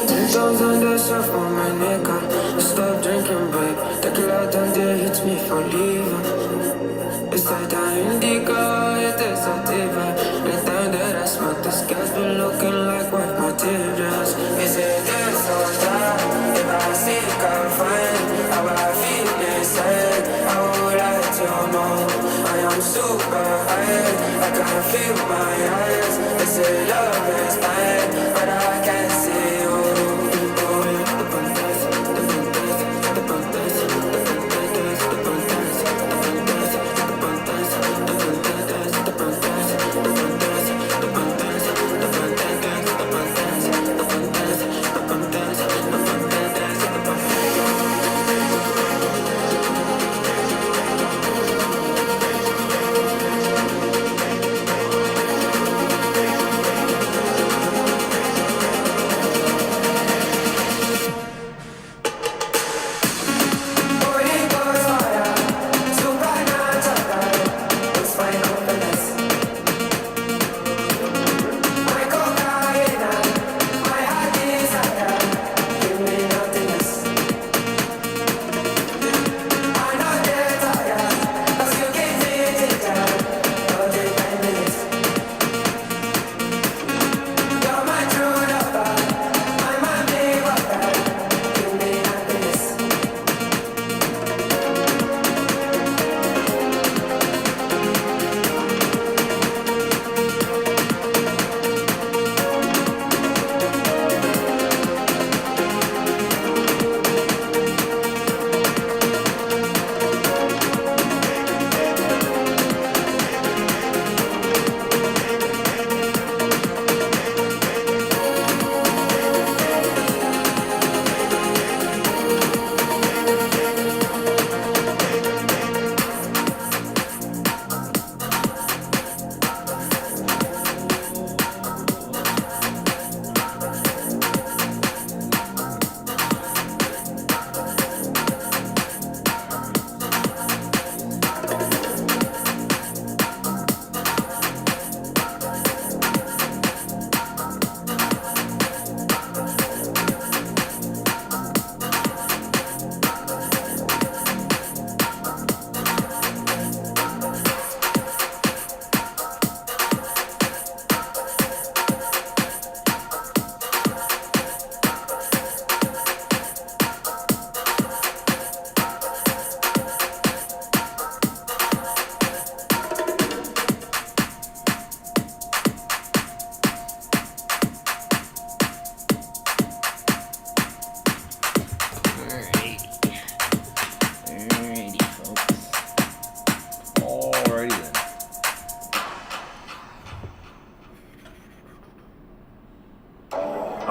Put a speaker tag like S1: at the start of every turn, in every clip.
S1: Tensions on the surf on my neck. I stop drinking, babe. Tequila down there hits me for leaving. It's like that indigo, it is sativa. Anytime that I smoke, the sky's been looking like white materials. Is it this or that? If I seek, I'll find how I feel inside. I would like to know. I am super high. I can feel my eyes. They say love is blind, but I can't see you.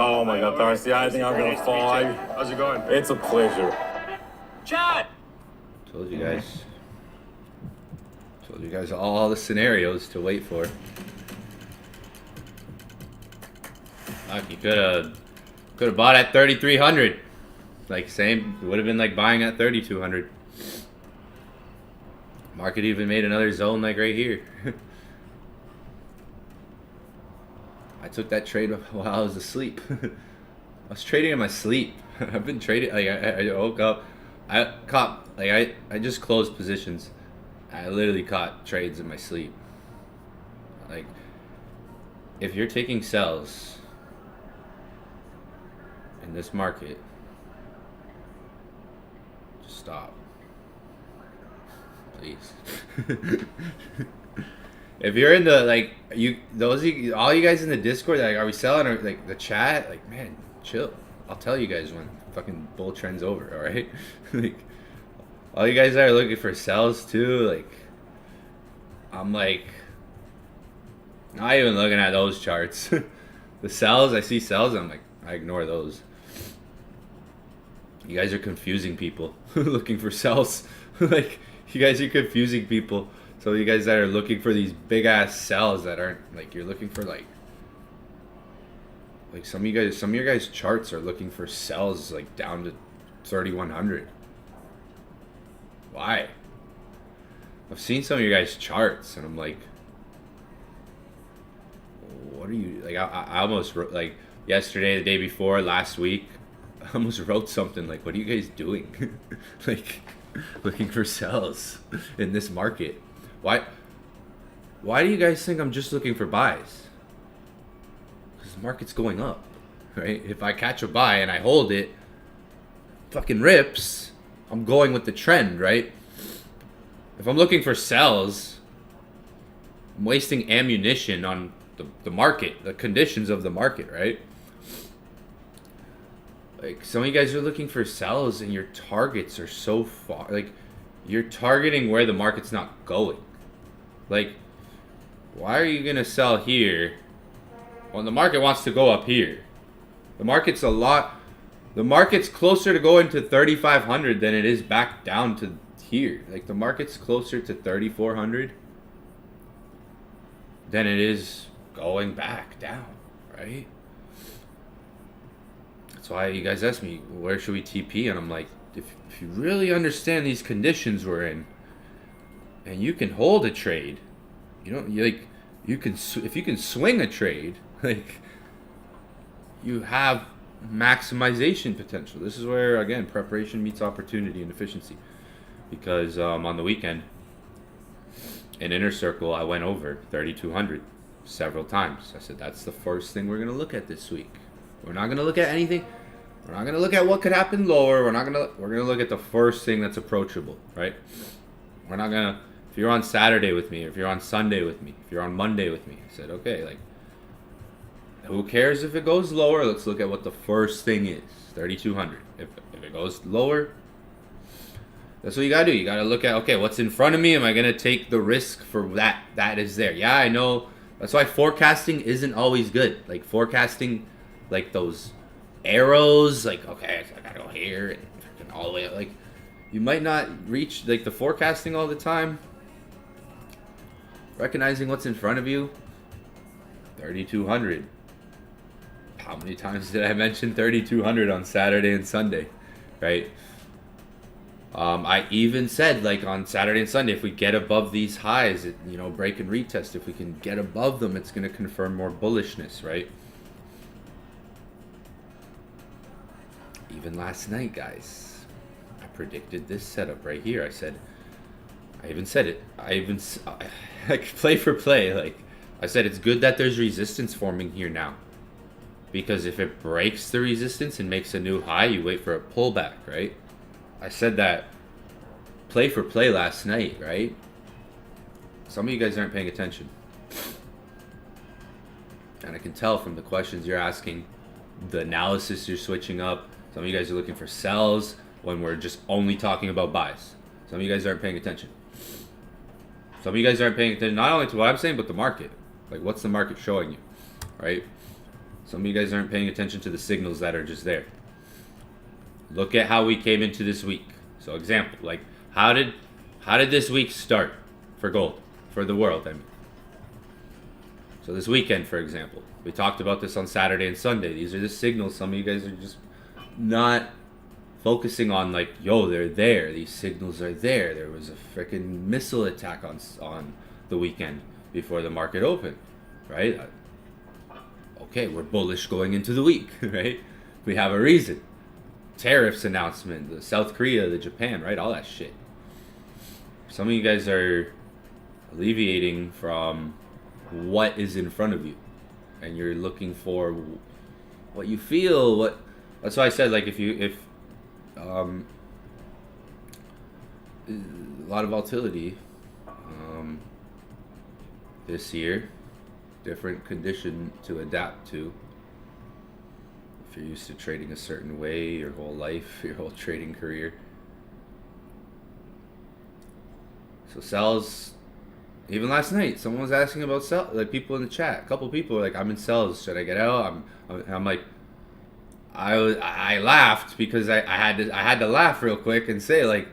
S2: Oh my God, Darcy, I think I'm gonna fall. How's it going? It's a pleasure.
S3: Chad!
S4: Told you guys all the scenarios to wait for. Fuck, you could have bought at 3,300. Like same, would have been like buying at 3,200. Market even made another zone like right here. I took that trade while I was asleep. I was trading in my sleep. I've been trading, like I woke up, I caught, like I just closed positions. I literally caught trades in my sleep. Like, if you're taking sells in this market, just stop, please. If you're in the, like, all you guys in the Discord, like, are we selling, or like the chat, like, man, chill. I'll tell you guys when fucking bull trend's over, all right? Like, all you guys that are looking for sells too, like, I'm like, not even looking at those charts. The sells, I see sells, I'm like, I ignore those. You guys are confusing people looking for sells. Like, you guys are confusing people. So you guys that are looking for these big ass sells that aren't, like, you're looking for like some of your guys charts are looking for sells like down to 3,100. Why? I've seen some of your guys charts and I'm like, what are you like? I almost wrote, like yesterday, the day before, last week, I almost wrote something like, "What are you guys doing? Like, looking for sells in this market? Why? Why do you guys think I'm just looking for buys? Because the market's going up, right? If I catch a buy and I hold it, fucking rips. I'm going with the trend, right? If I'm looking for sells, I'm wasting ammunition on the market, the conditions of the market, right? Like, some of you guys are looking for sells and your targets are so far. Like, you're targeting where the market's not going. Like, why are you going to sell here when the market wants to go up here? The market's closer to going to 3,500 than it is back down to here. Like, the market's closer to 3,400 than it is going back down, right? That's why you guys ask me, where should we TP? And I'm like, if you really understand these conditions we're in, and you can hold a trade, if you can swing a trade, like, you have maximization potential. This is where, again, preparation meets opportunity and efficiency. Because on the weekend, in Inner Circle, I went over 3,200 several times. I said, that's the first thing we're going to look at this week. We're not going to look at anything. We're not going to look at what could happen lower. We're going to look at the first thing that's approachable, right? We're not going to, if you're on Saturday with me, if you're on Sunday with me, if you're on Monday with me, I said, okay, like, who cares if it goes lower? Let's look at what the first thing is, 3,200. If it goes lower, that's what you gotta do. You gotta look at, okay, what's in front of me? Am I gonna take the risk for that is there? Yeah, I know. That's why forecasting isn't always good. Like, forecasting, like those arrows, like, okay, I gotta go here and all the way up. Like, you might not reach, like, the forecasting all the time. Recognizing what's in front of you, 3,200. How many times did I mention 3,200 on Saturday and Sunday, right? I even said, like, on Saturday and Sunday, if we get above these highs, break and retest. If we can get above them, it's going to confirm more bullishness, right? Even last night, guys, I predicted this setup right here. I even said it. Like, play for play. Like, I said, it's good that there's resistance forming here now. Because if it breaks the resistance and makes a new high, you wait for a pullback, right? I said that play for play last night, right? Some of you guys aren't paying attention. And I can tell from the questions you're asking, the analysis you're switching up. Some of you guys are looking for sells when we're just only talking about buys. Some of you guys aren't paying attention. Some of you guys aren't paying attention not only to what I'm saying, but the market. Like, what's the market showing you, right? Some of you guys aren't paying attention to the signals that are just there. Look at how we came into this week. So, example, like, how did this week start for gold, for the world, I mean? So this weekend, for example, we talked about this on Saturday and Sunday. These are the signals. Some of you guys are just not focusing on, like, yo, they're there. These signals are there. There was a freaking missile attack on the weekend before the market opened, right? Okay, we're bullish going into the week, right? We have a reason. Tariffs announcement, the South Korea, the Japan, right? All that shit. Some of you guys are alleviating from what is in front of you, and you're looking for what you feel. That's why I said, like, if a lot of volatility this year, different condition to adapt to. If you're used to trading a certain way your whole life, your whole trading career. So sells, even last night, someone was asking about sell, like, people in the chat. A couple people were like, I'm in sells, should I get out? I'm like, I laughed because I had to laugh real quick and say, like,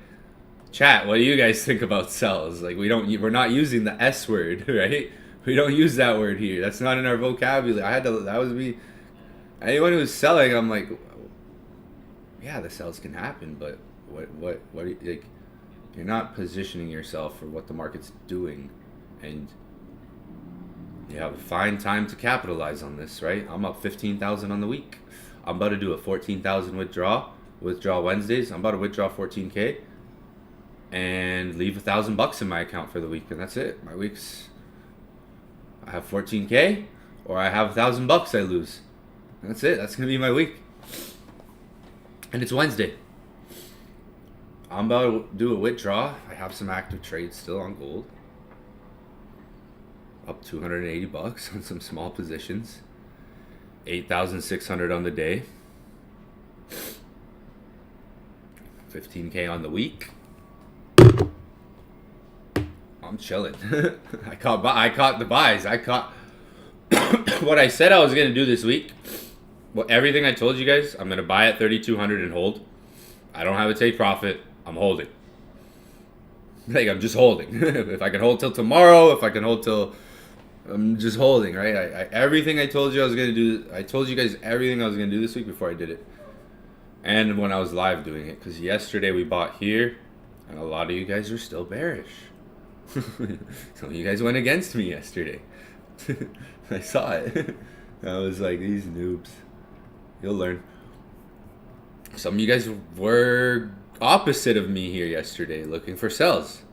S4: chat, what do you guys think about sells? Like, we're not using the S word, right? We don't use that word here. That's not in our vocabulary. That was me. Anyone who's selling, I'm like, yeah, the sells can happen, but what like, you're not positioning yourself for what the market's doing, and You have a fine time to capitalize on this, right? I'm up 15,000 on the week. I'm about to do a 14,000 withdrawal Wednesdays. I'm about to withdraw 14K and leave $1,000 in my account for the week, and that's it. My week's, I have 14K or I have $1,000 I lose. That's it. That's gonna be my week. And it's Wednesday. I'm about to do a withdrawal. I have some active trades still on gold. Up $280 on some small positions. 8,600 on the day. 15K on the week. I'm chilling. I caught the buys. I caught what I said I was gonna do this week. Well, everything I told you guys, I'm gonna buy at 3,200 and hold. I don't have a take profit. I'm holding. Like, I'm just holding. If I can hold till tomorrow, if I can hold till, I'm just holding, right? Everything I told you I was gonna do. I told you guys everything I was gonna do this week before I did it, and when I was live doing it. Because yesterday we bought here, and a lot of you guys are still bearish. Some of you guys went against me yesterday. I saw it. I was like, these noobs. You'll learn. Some of you guys were opposite of me here yesterday, looking for sells.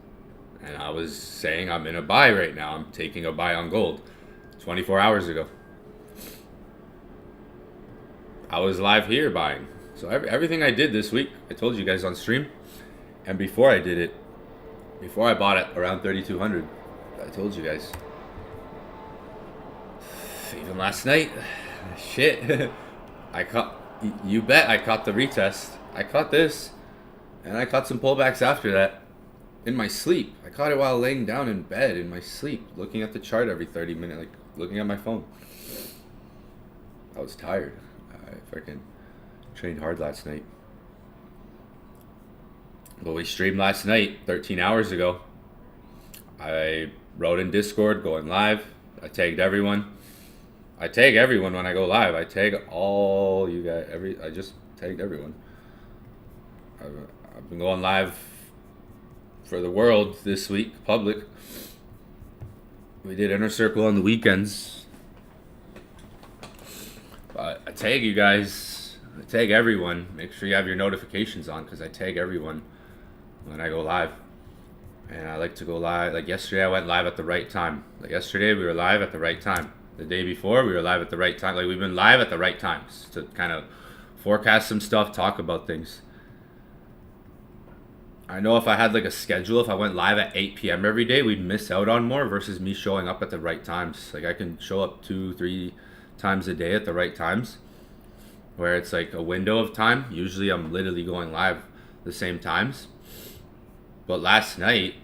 S4: And I was saying I'm in a buy right now. I'm taking a buy on gold 24 hours ago. I was live here buying. So everything I did this week, I told you guys on stream. And before I did it, before I bought it around 3,200, I told you guys. Even last night, shit, I caught, you bet I caught the retest. I caught this, and I caught some pullbacks after that in my sleep. I caught it while laying down in bed in my sleep, looking at the chart every 30 minutes, like looking at my phone. I was tired. I freaking trained hard last night. But we streamed last night, 13 hours ago. I wrote in Discord, going live. I tagged everyone. I tag everyone when I go live. I tag all you guys. I just tagged everyone. I've been going live for the world this week, public. We did Inner Circle on the weekends. But I tag you guys. I tag everyone. Make sure you have your notifications on, because I tag everyone when I go live. And I like to go live. Like yesterday, I went live at the right time. Like yesterday, we were live at the right time. The day before, we were live at the right time. Like, we've been live at the right times to kind of forecast some stuff, talk about things. I know if I had like a schedule, if I went live at 8 p.m. every day, we'd miss out on more versus me showing up at the right times. Like, I can show up 2-3 times a day at the right times, where it's like a window of time. Usually I'm literally going live the same times. But last night,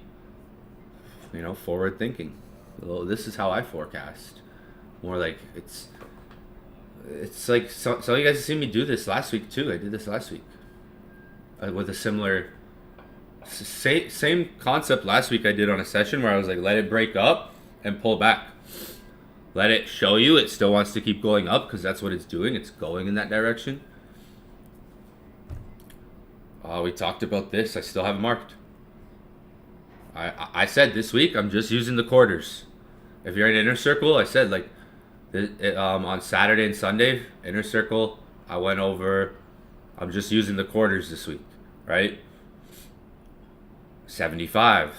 S4: you know, forward thinking. Well, this is how I forecast. More like it's like some of you guys have seen me do this last week too. I did this last week with a similar same concept last week. I did on a session where I was like, let it break up and pull back. Let it show you it still wants to keep going up, because that's what it's doing. It's going in that direction. We talked about this. I still have it marked. I said this week I'm just using the quarters. If you're in Inner Circle, I said like on Saturday and Sunday, Inner Circle, I went over, I'm just using the quarters this week, right? 75.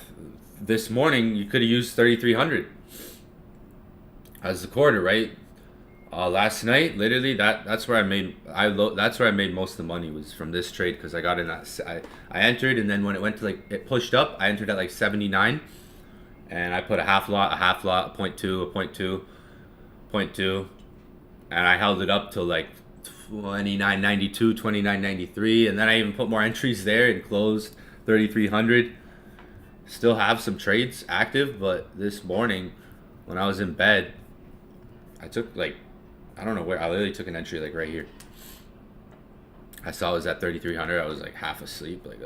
S4: This morning, you could have used 3,300 as the quarter, right? Last night, literally, that's where I made most of the money, was from this trade, because I got in that, I entered, and then when it went to like, it pushed up, I entered at like 79, and I put a half lot, a 0.2, a 0.2, 0.2, and I held it up till like 29.92, 29.93, and then I even put more entries there and closed 3,300. Still have some trades active, but this morning when I was in bed, I took like, I don't know where, I literally took an entry like right here. I saw it was at 3,300. I was like half asleep, like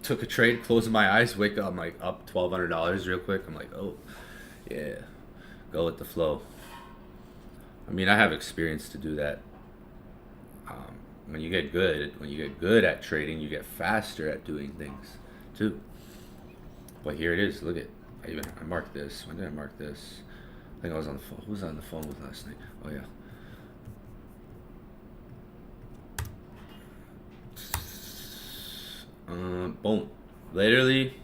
S4: took a trade, closing my eyes, wake up, I'm like up $1,200 real quick. I'm like, oh yeah, go with the flow. I mean, I have experience to do that. When you get good at trading, you get faster at doing things too. But here it is. Look at, I marked this. When did I mark this? think I was on the phone. Who was I on the phone with last night? Oh yeah. Boom. Literally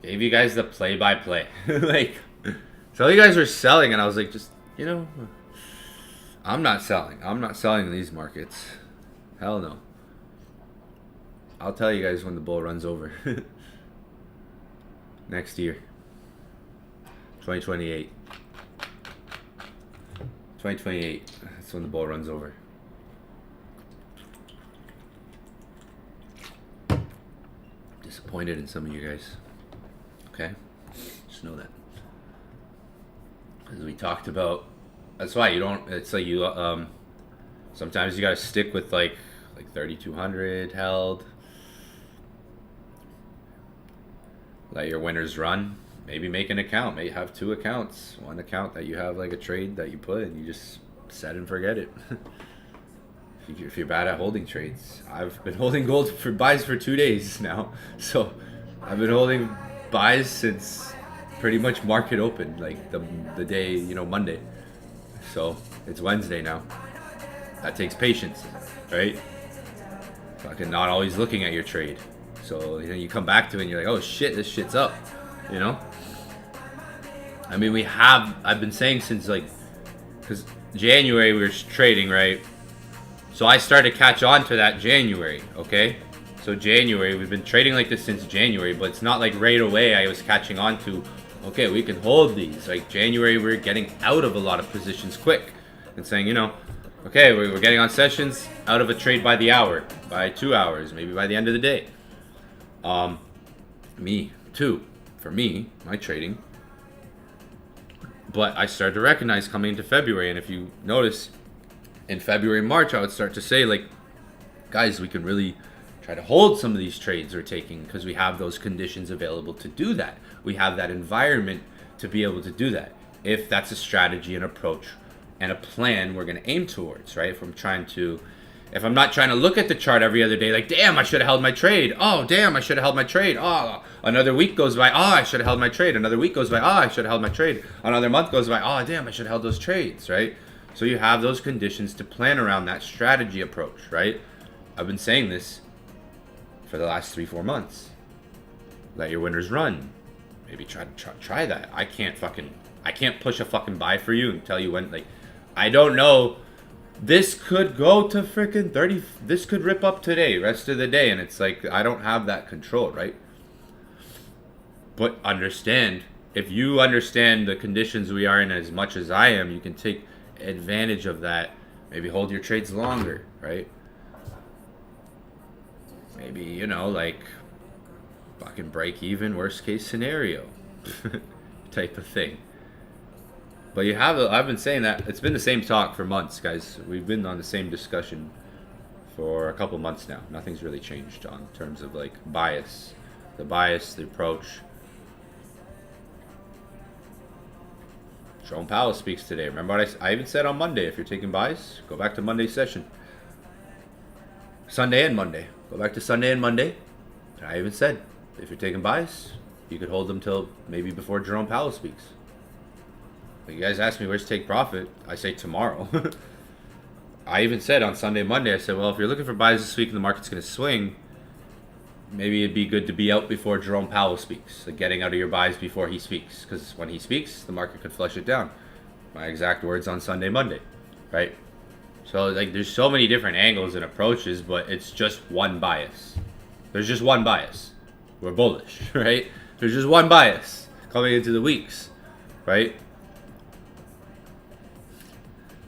S4: gave you guys the play-by-play. Like, so you guys were selling, and I was like, just, you know, I'm not selling. I'm not selling in these markets. Hell no. I'll tell you guys when the bull runs over. Next year. 2028. 2028. That's when the bull runs over. Disappointed in some of you guys. Okay? Just know that. As we talked about, that's why you don't, it's like you, sometimes you gotta stick with like 3,200 held. Let your winners run. Maybe make an account. Maybe have 2 accounts. One account that you have like a trade that you put and you just set and forget it. If you're bad at holding trades. I've been holding gold for buys for 2 days now. So I've been holding buys since pretty much market open, like the day, you know, Monday. So it's Wednesday now. That takes patience, right? Fucking not always looking at your trade. So, you know, you come back to it and you're like, oh shit, this shit's up, you know? I mean, I've been saying since like, because January we were trading, right? So I started to catch on to that January, okay? So January, we've been trading like this since January, but it's not like right away I was catching on to, okay, we can hold these. Like January, we're getting out of a lot of positions quick and saying, you know, okay, we're getting on sessions out of a trade by the hour, by 2 hours, maybe by the end of the day. Me too, for me, my trading. But I started to recognize coming into February, and if you notice, in February, March, I would start to say, like, guys, we can really try to hold some of these trades we're taking because we have those conditions available to do that. We have that environment to be able to do that. If that's a strategy, an approach, and a plan we're going to aim towards, right? If I'm not trying to look at the chart every other day, like, damn, I should have held my trade. Oh, damn, I should have held my trade. Oh, another week goes by. Oh, I should have held my trade. Another week goes by. Oh, I should have held my trade. Another month goes by. Oh, damn, I should have held those trades, right? So you have those conditions to plan around that strategy approach, right? I've been saying this for the last 3-4 months. Let your winners run. Maybe try that. I can't push a fucking buy for you and tell you when. Like, I don't know. This could go to freaking 30. This could rip up today, rest of the day, and it's like I don't have that control, right? But understand, if you understand the conditions we are in as much as I am, you can take advantage of that. Maybe hold your trades longer, right? Maybe, you know, like fucking break even, worst case scenario type of thing. But I've been saying that it's been the same talk for months, guys. We've been on the same discussion for a couple months now. Nothing's really changed on terms of like bias, the approach. Jerome Powell speaks today. Remember what I even said on Monday, if you're taking buys, go back to Monday's session. Sunday and Monday. Go back to Sunday and Monday. And I even said, if you're taking buys, you could hold them till maybe before Jerome Powell speaks. But you guys ask me where's take profit, I say tomorrow. I even said on Sunday, Monday, I said, well, if you're looking for buys this week and the market's going to swing, maybe it'd be good to be out before Jerome Powell speaks. Like getting out of your buys before he speaks. Because when he speaks, the market could flush it down. My exact words on Sunday, Monday. Right? So like there's so many different angles and approaches, but it's just one bias. There's just one bias. We're bullish, right? There's just one bias coming into the weeks, right?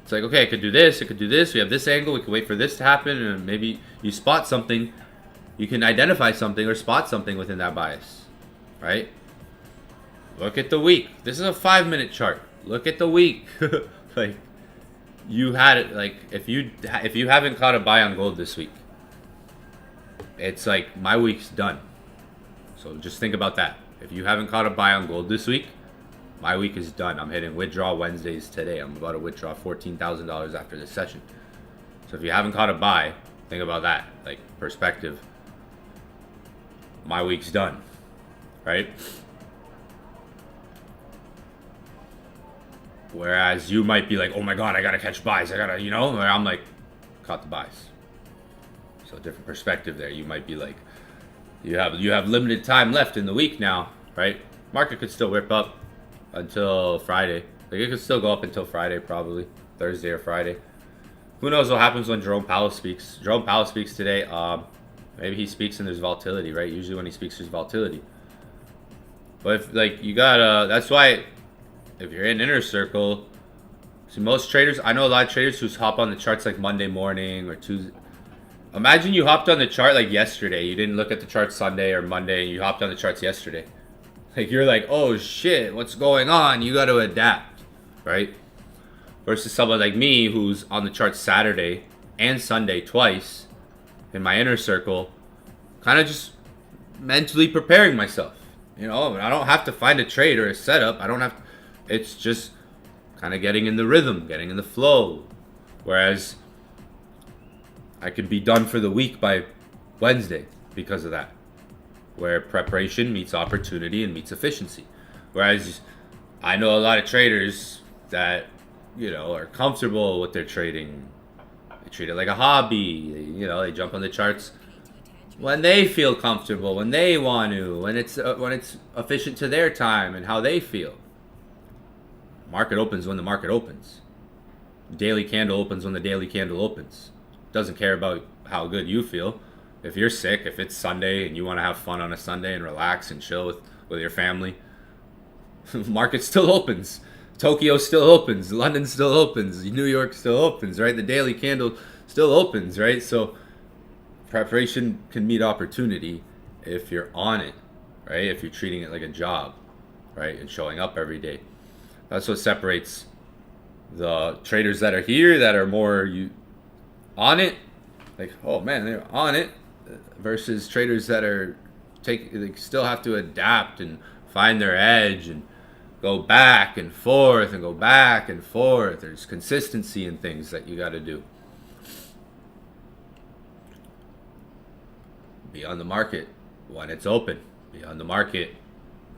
S4: It's like, okay, I could do this, I could do this, we have this angle, we could wait for this to happen, and maybe you spot something, you can identify something or spot something within that bias, right? Look at the week. This is a 5-minute chart. Look at the week. Like, you had it, like, if you haven't caught a buy on gold this week, it's like, my week's done. So just think about that. If you haven't caught a buy on gold this week, my week is done. I'm hitting withdrawal Wednesdays today. I'm about to withdraw $14,000 after this session. So if you haven't caught a buy, think about that. Like, perspective. My week's done. Right? Whereas you might be like, oh my God, I gotta catch buys. I gotta, you know, where I'm like, caught the buys. So different perspective there. You might be like, you have limited time left in the week now, right? Market could still rip up until Friday. Like it could still go up until Friday, probably Thursday or Friday. Who knows what happens when Jerome Powell speaks? Jerome Powell speaks today. Maybe he speaks and there's volatility, right? Usually when he speaks, there's volatility. But if like you gotta, that's why if you're in inner circle, see most traders, I know a lot of traders who hop on the charts like Monday morning or Tuesday. Imagine you hopped on the chart like yesterday. You didn't look at the chart Sunday or Monday, and you hopped on the charts yesterday. Like you're like, oh shit, what's going on? You got to adapt, right? Versus someone like me who's on the chart Saturday and Sunday twice in my inner circle, kind of just mentally preparing myself. You know, I don't have to find a trade or a setup. I don't have to, it's just kind of getting in the rhythm, getting in the flow. Whereas I could be done for the week by Wednesday because of that. Where preparation meets opportunity and meets efficiency. Whereas I know a lot of traders that, you know, are comfortable with their trading. They treat it like a hobby. You know, they jump on the charts when they feel comfortable, when they want to, when it's efficient to their time and how they feel. Market opens when the market opens. Daily candle opens when the daily candle opens. Doesn't care about how good you feel. If you're sick, if it's Sunday and you want to have fun on a Sunday and relax and chill with your family, market still opens. Tokyo still opens. London still opens. New York still opens, right? The daily candle still opens, right? So preparation can meet opportunity if you're on it, right? If you're treating it like a job, right? And showing up every day. That's what separates the traders that are here, that are more on it, like, oh man, they're on it, versus traders that are they still have to adapt and find their edge and go back and forth and go back and forth. There's consistency in things that you got to do. Be on the market when it's open. Be on the market.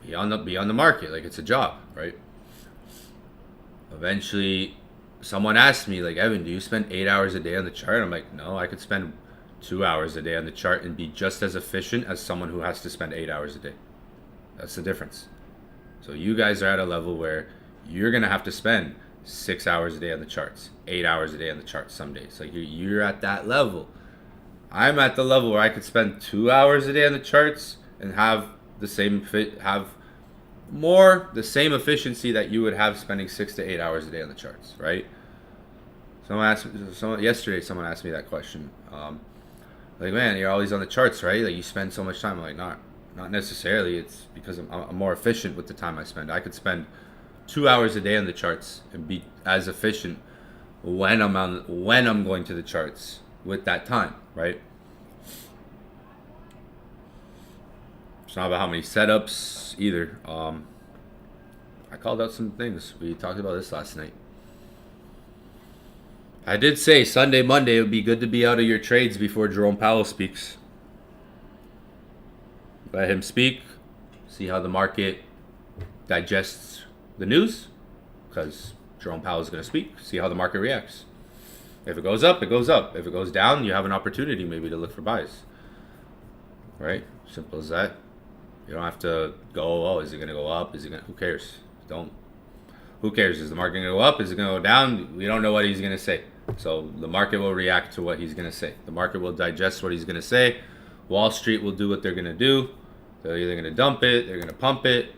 S4: Be on the market like it's a job, right? Eventually, someone asked me, like, Evan, do you spend 8 hours a day on the chart? I'm like, no, I could spend 2 hours a day on the chart and be just as efficient as someone who has to spend 8 hours a day. That's the difference. So you guys are at a level where you're going to have to spend 6 hours a day on the charts, 8 hours a day on the charts some days. Like you're at that level. I'm at the level where I could spend 2 hours a day on the charts and have the same efficiency that you would have spending 6 to 8 hours a day on the charts, right? Yesterday someone asked me that question. Like, man, you're always on the charts, right? Like you spend so much time. I'm like, not necessarily. It's because I'm more efficient with the time I spend. I could spend 2 hours a day on the charts and be as efficient when I'm going to the charts with that time, right? It's not about how many setups either. I called out some things. We talked about this last night. I did say Sunday, Monday, it would be good to be out of your trades before Jerome Powell speaks. Let him speak. See how the market digests the news. Because Jerome Powell is going to speak. See how the market reacts. If it goes up, it goes up. If it goes down, you have an opportunity maybe to look for buys. Right? Simple as that. You don't have to go, oh, is it going to go up? Who cares? Who cares? Is the market going to go up? Is it going to go down? We don't know what he's going to say. So the market will react to what he's going to say. The market will digest what he's going to say. Wall Street will do what they're going to do. They're either going to dump it, they're going to pump it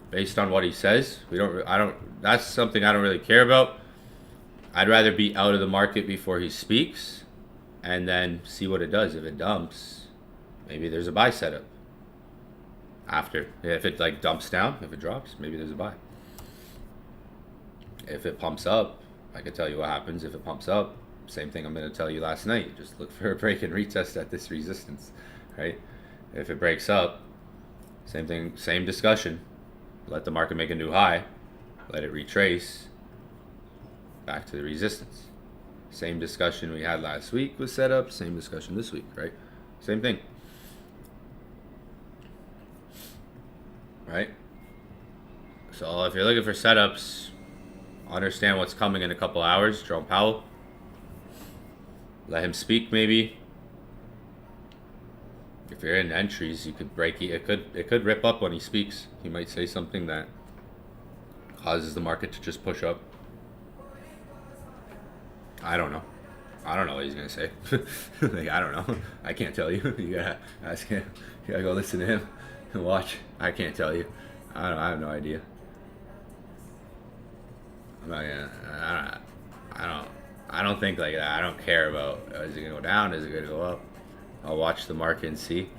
S4: based on what he says. That's something I don't really care about. I'd rather be out of the market before he speaks and then see what it does. If it dumps, maybe there's a buy setup. After, if it like dumps down, if it drops, maybe there's a buy. If it pumps up, I can tell you what happens. If it pumps up, same thing I'm going to tell you last night. Just look for a break and retest at this resistance, right? If it breaks up, same thing, same discussion. Let the market make a new high. Let it retrace back to the resistance. Same discussion we had last week with setup. Same discussion this week, right? Same thing. Right? So if you're looking for setups understand what's coming in a couple hours. Jerome Powell. Let him speak, maybe. If you're in entries, you could break it. It could rip up when he speaks. He might say something that causes the market to just push up. I don't know. I don't know what he's gonna say. Like, I don't know. I can't tell you. You gotta ask him. You gotta go listen to him and watch. I can't tell you. I don't. I have no idea. I'm not gonna. I don't think like that. I don't care about is it gonna go down? Is it gonna go up? I'll watch the market and see.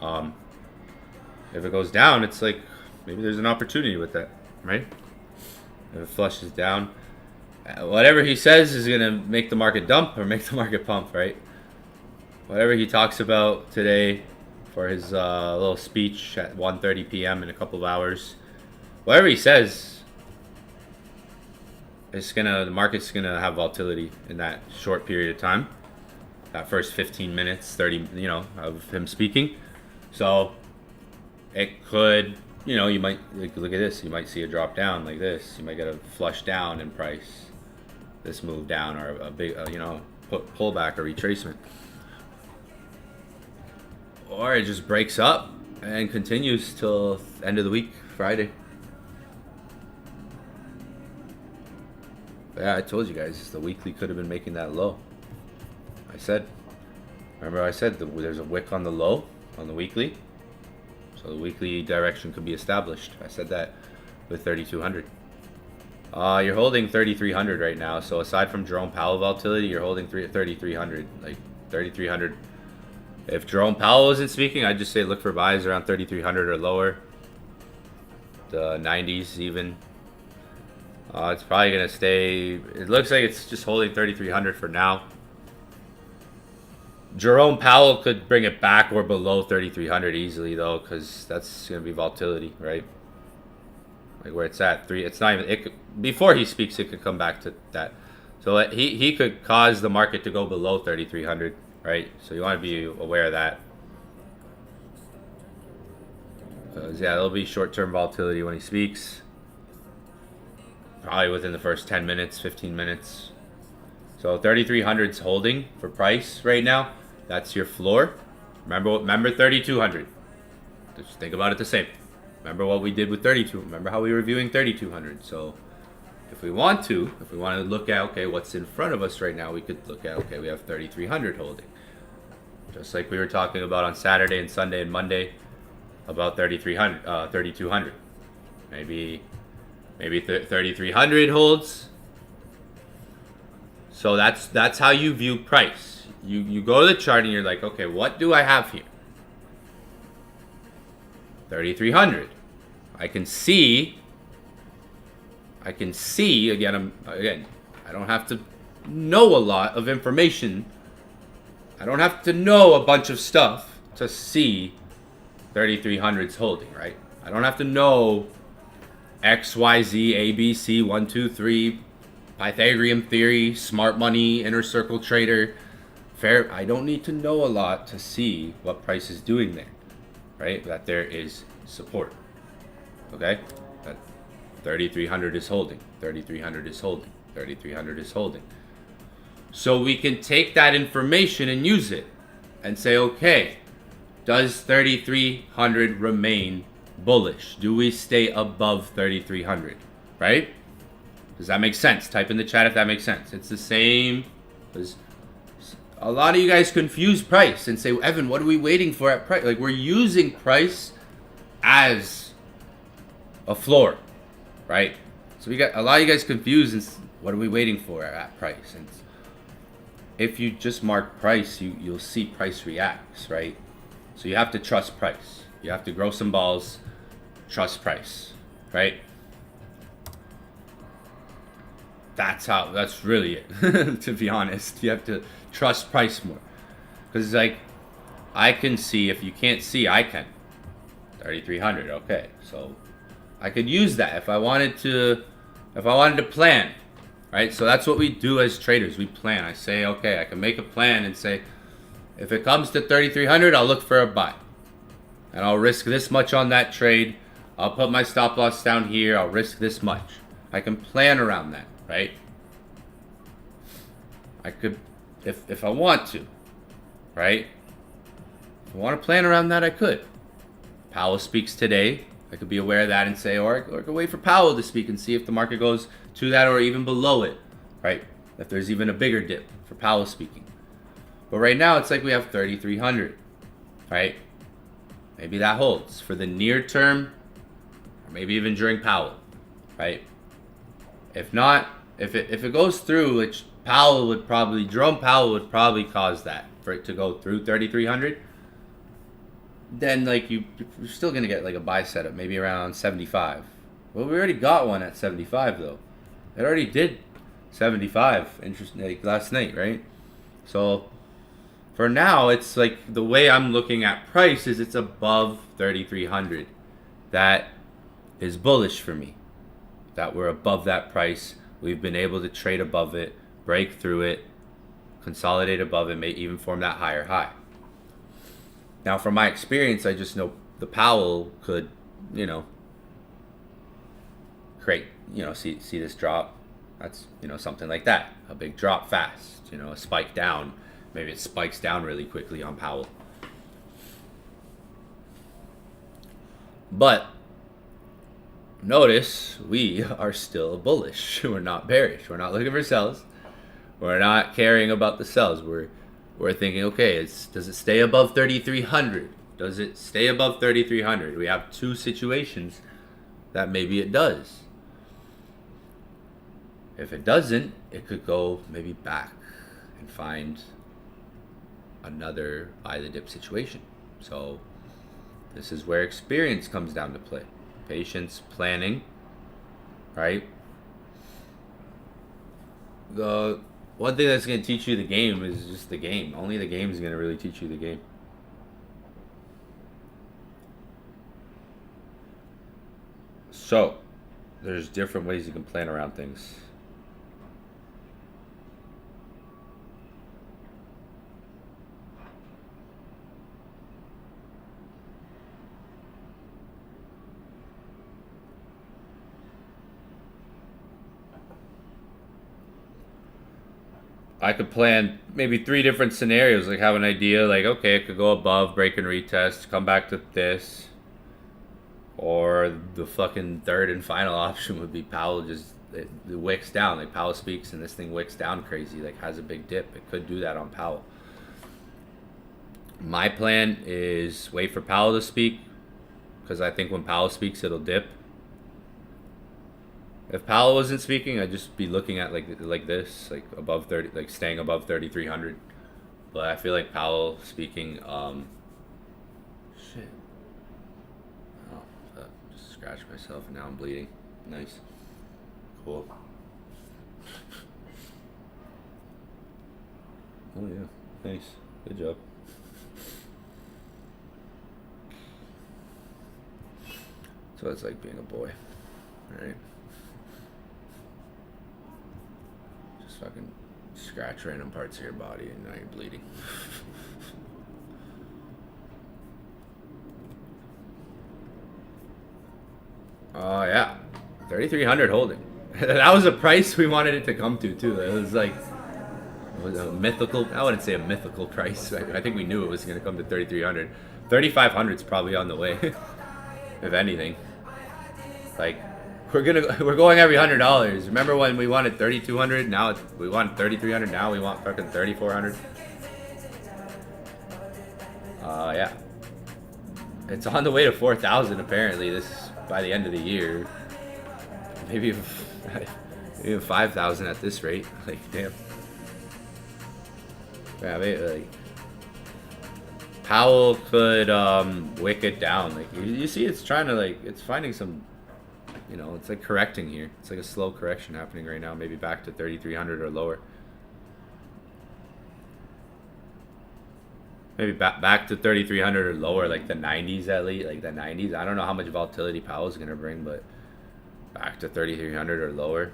S4: If it goes down, it's like maybe there's an opportunity with that, right? If it flushes down, whatever he says is gonna make the market dump or make the market pump, right? Whatever he talks about today for his little speech at 1:30 p.m. in a couple of hours, whatever he says, the market's gonna have volatility in that short period of time. That first 15 minutes, 30, of him speaking. So it could, you might look at this. You might see a drop down like this. You might get a flush down in price. This move down or a big, pullback or retracement. Or it just breaks up and continues till end of the week, Friday. But yeah, I told you guys the weekly could have been making that low. Remember I said there's a wick on the low on the weekly, so the weekly direction could be established. I said that with 3,200. You're holding 3,300 right now. So aside from Jerome Powell volatility, you're holding 3,300. Like 3,300. If Jerome Powell isn't speaking, I'd just say look for buys around 3,300 or lower. The 90s even. It's probably gonna stay. It looks like it's just holding 3,300 for now. Jerome Powell could bring it back or below 3,300 easily though, because that's gonna be volatility, right? Like where it's at it's not even. It could, before he speaks, it could come back to that. So he could cause the market to go below 3,300, right? So you want to be aware of that. Because yeah, there'll be short-term volatility when he speaks. Probably within the first 10 minutes, 15 minutes. So 3,300's holding for price right now. That's your floor. Remember 3,200. Just think about it the same. Remember what we did with 32. Remember how we were viewing 3,200. So if we want to look at, okay, what's in front of us right now, we could look at, okay, we have 3,300 holding. Just like we were talking about on Saturday and Sunday and Monday about 3,200. Maybe 3,300 holds. So that's how you view price. You go to the chart and you're like, okay, what do I have here? 3,300. I can see again. I don't have to know a lot of information. I don't have to know a bunch of stuff to see 3,300's holding, right? I don't have to know X, Y, Z, A, B, C, 1, 2, 3, Pythagorean theory, smart money, inner circle trader, fair. I don't need to know a lot to see what price is doing there, right? That there is support. Okay? That 3,300 is holding. 3,300 is holding. 3,300 is holding. So we can take that information and use it and say, okay, does 3,300 remain bullish? Do we stay above 3,300? Right? Does that make sense? Type in the chat if that makes sense. It's the same as a lot of you guys confuse price and say, Evan, what are we waiting for at price? Like, we're using price as a floor, right? So we got a lot of you guys confused and what are we waiting for at price? And if you just mark price, you'll see price reacts, right? So you have to trust price. You have to grow some balls, trust price, right? That's really it. To be honest, you have to trust price more, because like I can see. If you can't see, I can. 3,300. Okay, so I could use that if I wanted to plan, right? So that's what we do as traders. We plan. I say, okay, I can make a plan and say, if it comes to 3,300, I'll look for a buy, and I'll risk this much on that trade. I'll put my stop loss down here. I'll risk this much. I can plan around that. right? I could, if I want to, right? If I want to plan around that, I could. Powell speaks today. I could be aware of that and say, or I could wait for Powell to speak and see if the market goes to that or even below it, right? If there's even a bigger dip for Powell speaking. But right now, it's like we have 3,300, right? Maybe that holds for the near term, or maybe even during Powell, right? If not, if it goes through, which Jerome Powell would probably cause that for it to go through 3,300. Then like you're still gonna get like a buy setup, maybe around 75. Well, we already got one at 75 though. It already did 75 interest like last night, right? So for now, it's like the way I'm looking at price is it's above 3,300. That is bullish for me. That we're above that price. We've been able to trade above it, break through it, consolidate above it, may even form that higher high. Now, from my experience, I just know the Powell could, create, see this drop. That's, something like that. A big drop fast, a spike down. Maybe it spikes down really quickly on Powell. But notice we are still bullish. We're not bearish. We're not looking for sells. We're not caring about the sells. We're thinking, okay, does it stay above 3,300? Does it stay above 3,300? We have two situations that maybe it does. If it doesn't, it could go maybe back and find another buy the dip situation. So this is where experience comes down to play. Patience, planning, right? The one thing that's going to teach you the game is just the game. Only the game is going to really teach you the game. So, there's different ways you can plan around things. I could plan maybe 3 different scenarios, like have an idea, like, okay, it could go above, break and retest, come back to this. Or the fucking third and final option would be Powell just it wicks down. Like Powell speaks and this thing wicks down crazy, like has a big dip. It could do that on Powell. My plan is wait for Powell to speak, because I think when Powell speaks, it'll dip. If Powell wasn't speaking, I'd just be looking at like this, like above 30, like staying above 3,300. But I feel like Powell speaking, shit. Oh, just scratched myself and now I'm bleeding. Nice, cool. Oh yeah, thanks. Good job. So it's like being a boy, right? Fucking scratch random parts of your body and now you're bleeding. Oh yeah, 3,300 holding. That was a price we wanted it to come to too. It was like a mythical. I wouldn't say a mythical price. I think we knew it was going to come to 3,300. 3,500 is probably on the way, if anything. Like. We're going every $100. Remember when we wanted 3,200? Now we want 3,300. Now we want fucking 3,400. Yeah. It's on the way to 4,000 apparently. This by the end of the year. Maybe even 5,000 at this rate. Like damn. Yeah, maybe, like Powell could wick it down. Like you see, it's trying to it's finding some. It's like correcting here. It's like a slow correction happening right now. Maybe back to 3,300 or lower. Maybe back to 3,300 or lower, like the 90s at least. Like the 90s. I don't know how much volatility Powell's going to bring, but back to 3,300 or lower.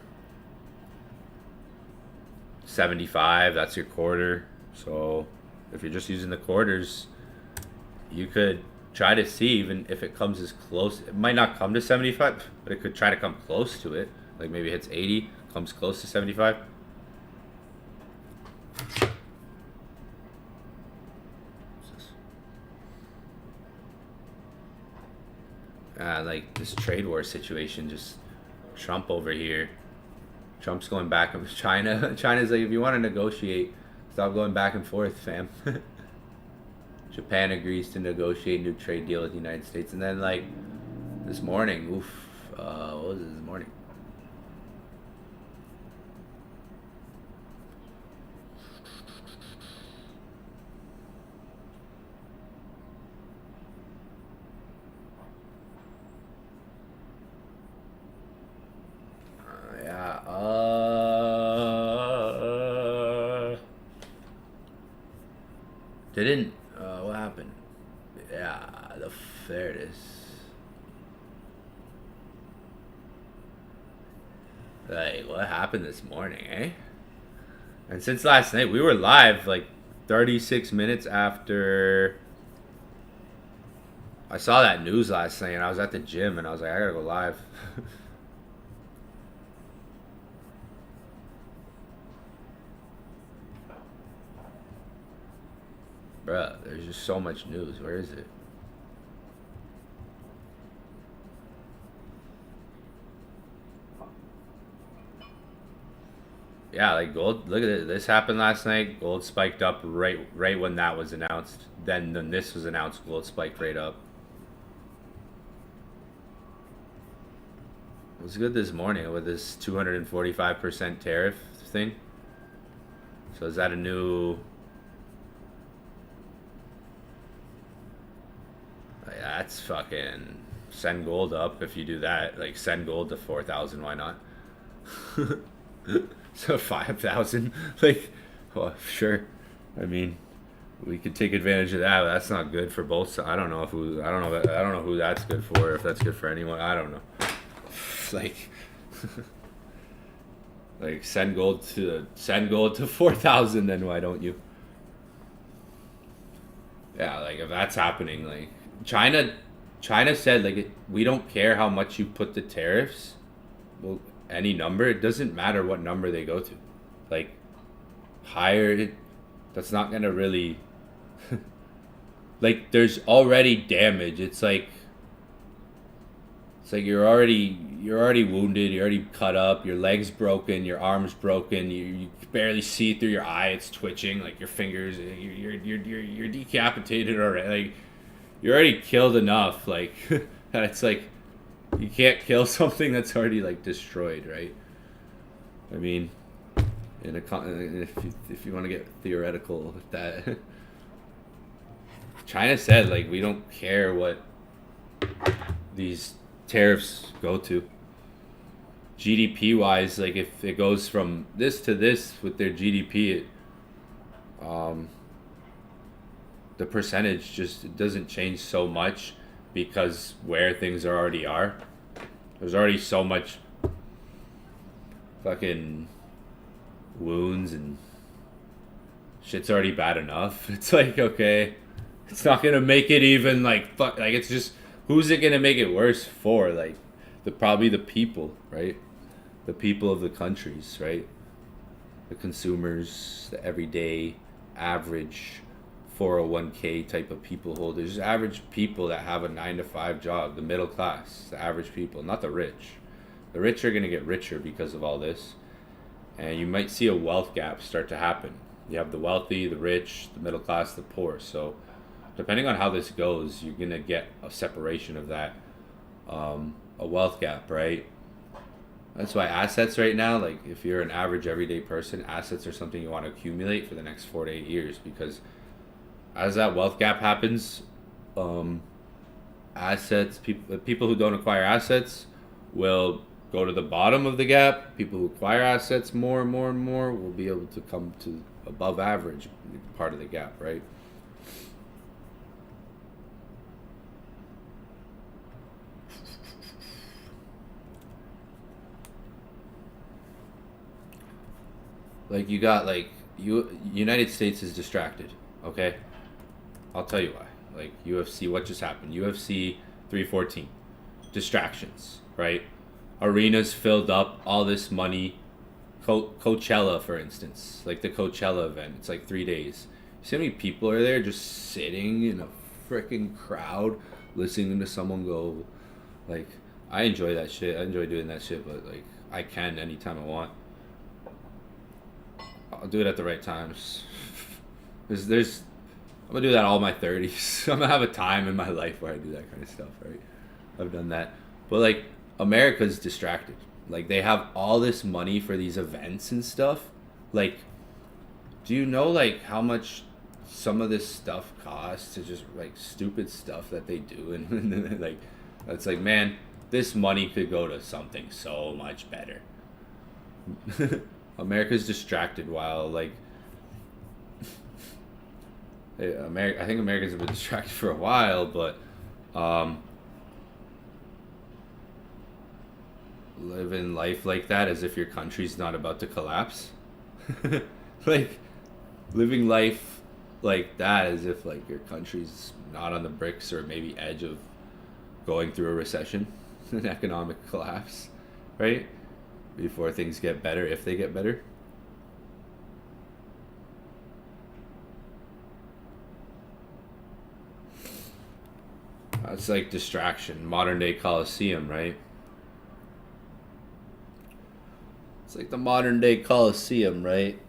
S4: 75, that's your quarter. So if you're just using the quarters, you could try to see, even if it comes as close, it might not come to 75, but it could try to come close to it. Like maybe it hits 80, comes close to 75. Like this trade war situation, just Trump over here. Trump's going back with China. China's like, if you want to negotiate, stop going back and forth, fam. Japan agrees to negotiate a new trade deal with the United States. And then, like, this morning, what was it this morning? What happened? Yeah, there it is. Like, what happened this morning, eh? And since last night, we were live like 36 minutes after I saw that news last night, and I was at the gym, and I was like, I gotta go live. Bruh, there's just so much news. Where is it? Yeah, like gold. Look at it. This happened last night. Gold spiked up right when that was announced. Then this was announced. Gold spiked right up. It was good this morning with this 245% tariff thing. So is that a new? That's fucking send gold up if you do that. Like send gold to 4,000. Why not? So 5,000. Like, well, sure. I mean, we could take advantage of that. But that's not good for both sides. I don't know who that's good for. If that's good for anyone, I don't know. Like, like send gold to 4,000. Then why don't you? Yeah, like if that's happening, like. China said, like, we don't care how much you put the tariffs, well, any number, it doesn't matter what number they go to, like, higher, that's not gonna really, like, there's already damage. It's like you're already wounded, you're already cut up, your leg's broken, your arm's broken, you barely see through your eye, it's twitching, like your fingers, you're decapitated already, like. You're already killed enough, like, that it's like, you can't kill something that's already, like, destroyed, right? I mean, if you want to get theoretical with that, China said, like, we don't care what these tariffs go to. GDP-wise, like, if it goes from this to this with their GDP, the percentage just doesn't change so much because where things already are. There's already so much fucking wounds and shit's already bad enough. It's like, okay, it's not gonna make it even like fuck. Like it's just who's it gonna make it worse for? Like probably the people, right? The people of the countries, right? The consumers, the everyday average 401k type of people holders, average people that have a 9-to-5 job, the middle class, the average people, not the rich. The rich are going to get richer because of all this, and you might see a wealth gap start to happen. You have the wealthy, the rich, the middle class, the poor. So depending on how this goes, you're going to get a separation of that, a wealth gap, right? That's why assets right now, like if you're an average everyday person, assets are something you want to accumulate for the next 4 to 8 years, because as that wealth gap happens, assets, people who don't acquire assets will go to the bottom of the gap. People who acquire assets more and more and more will be able to come to above average part of the gap, right? Like you got United States is distracted, okay? I'll tell you why. Like UFC, what just happened? UFC 314. Distractions, right? Arenas filled up, all this money Coachella, for instance, like the Coachella event. It's like 3 days. See how many people are there just sitting in a freaking crowd listening to someone go. Like, I enjoy that shit. I enjoy doing that shit, but like, I can anytime I want. I'll do it at the right times. I'm gonna do that all my 30s. I'm gonna have a time in my life where I do that kind of stuff, right? I've done that. But like, America's distracted. Like, they have all this money for these events and stuff. Like, do you know like how much some of this stuff costs to just like stupid stuff that they do? And like, it's like, man, this money could go to something so much better. America's distracted while like I think Americans have been distracted for a while, but living life like that as if your country's not about to collapse. Like, living life like that as if like your country's not on the bricks or maybe edge of going through a recession, an economic collapse, right? Before things get better, if they get better. It's like distraction, modern day Coliseum, right? It's like the modern day Coliseum, right?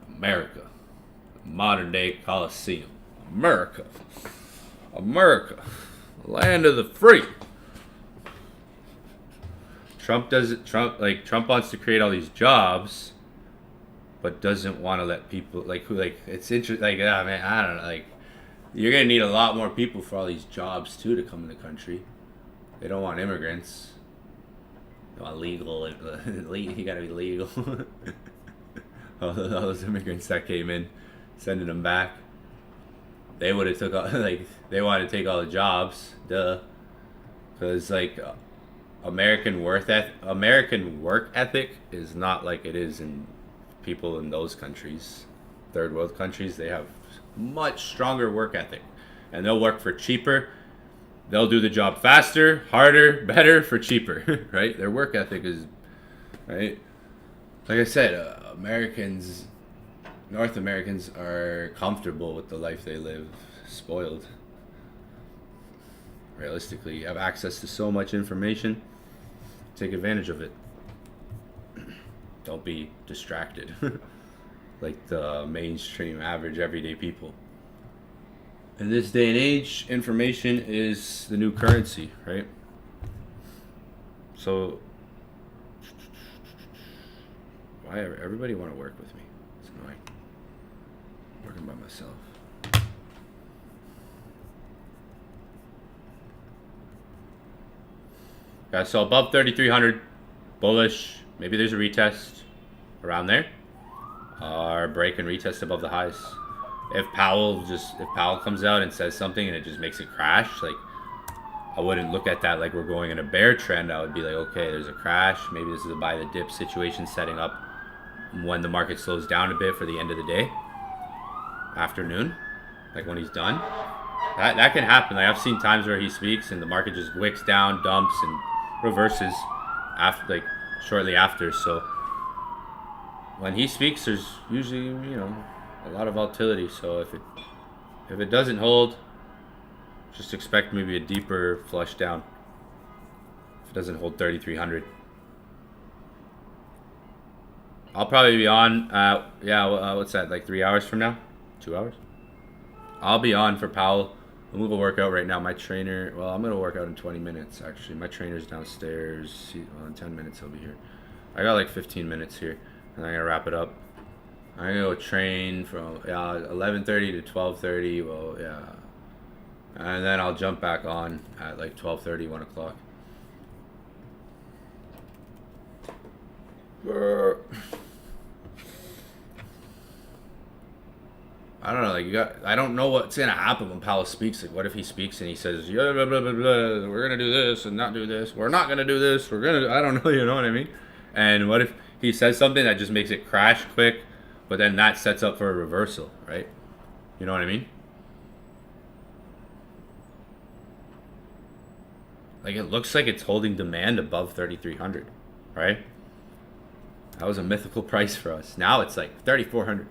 S4: America. Modern day Coliseum. America. America. Land of the free. Trump wants to create all these jobs, but doesn't want to let people it's interesting. Like, ah, man, I don't know. Like, you're gonna need a lot more people for all these jobs too to come in the country. They don't want immigrants. They want legal. You gotta be legal. all those immigrants that came in, sending them back. They would have took all, like, they wanted to take all the jobs, duh. Because like, American work ethic is not like it is in people in those countries, third world countries. They have much stronger work ethic, and they'll work for cheaper. They'll do the job faster, harder, better for cheaper, right? Their work ethic is, right? Like I said, North Americans are comfortable with the life they live, spoiled. Realistically, you have access to so much information. Take advantage of it. Don't be distracted like the mainstream average everyday people. In this day and age, information is the new currency, right? So why everybody want to work with me? It's annoying. I'm working by myself. Okay, so above 3,300, bullish. Maybe there's a retest around there, or break and retest above the highs. If Powell comes out and says something and it just makes it crash, like, I wouldn't look at that like we're going in a bear trend. I would be like, okay, there's a crash. Maybe this is a buy the dip situation setting up when the market slows down a bit for the end of the day, afternoon, like when he's done. That can happen. Like, I've seen times where he speaks and the market just wicks down, dumps, and reverses after, like, shortly after. So when he speaks, there's usually, a lot of volatility. So if it doesn't hold, just expect maybe a deeper flush down. If it doesn't hold 3,300, I'll probably be on. What's that? Like 3 hours from now, 2 hours. I'll be on for Powell. I'm gonna go work out right now. My trainer. Well, I'm gonna work out in 20 minutes. Actually, my trainer's downstairs. In 10 minutes he'll be here. I got like 15 minutes here, and I'm gonna wrap it up. I'm gonna go train from 11:30 to 12:30. Well, yeah, and then I'll jump back on at like 12:30, 1 o'clock. I don't know, I don't know what's gonna happen when Powell speaks. Like, what if he speaks and he says, yeah, blah, blah, blah, blah, we're gonna do this and not do this. We're not gonna do this. I don't know, you know what I mean? And what if he says something that just makes it crash quick, but then that sets up for a reversal, right? You know what I mean? like it looks like it's holding demand above 3,300, right? That was a mythical price for us. Now it's like 3,400.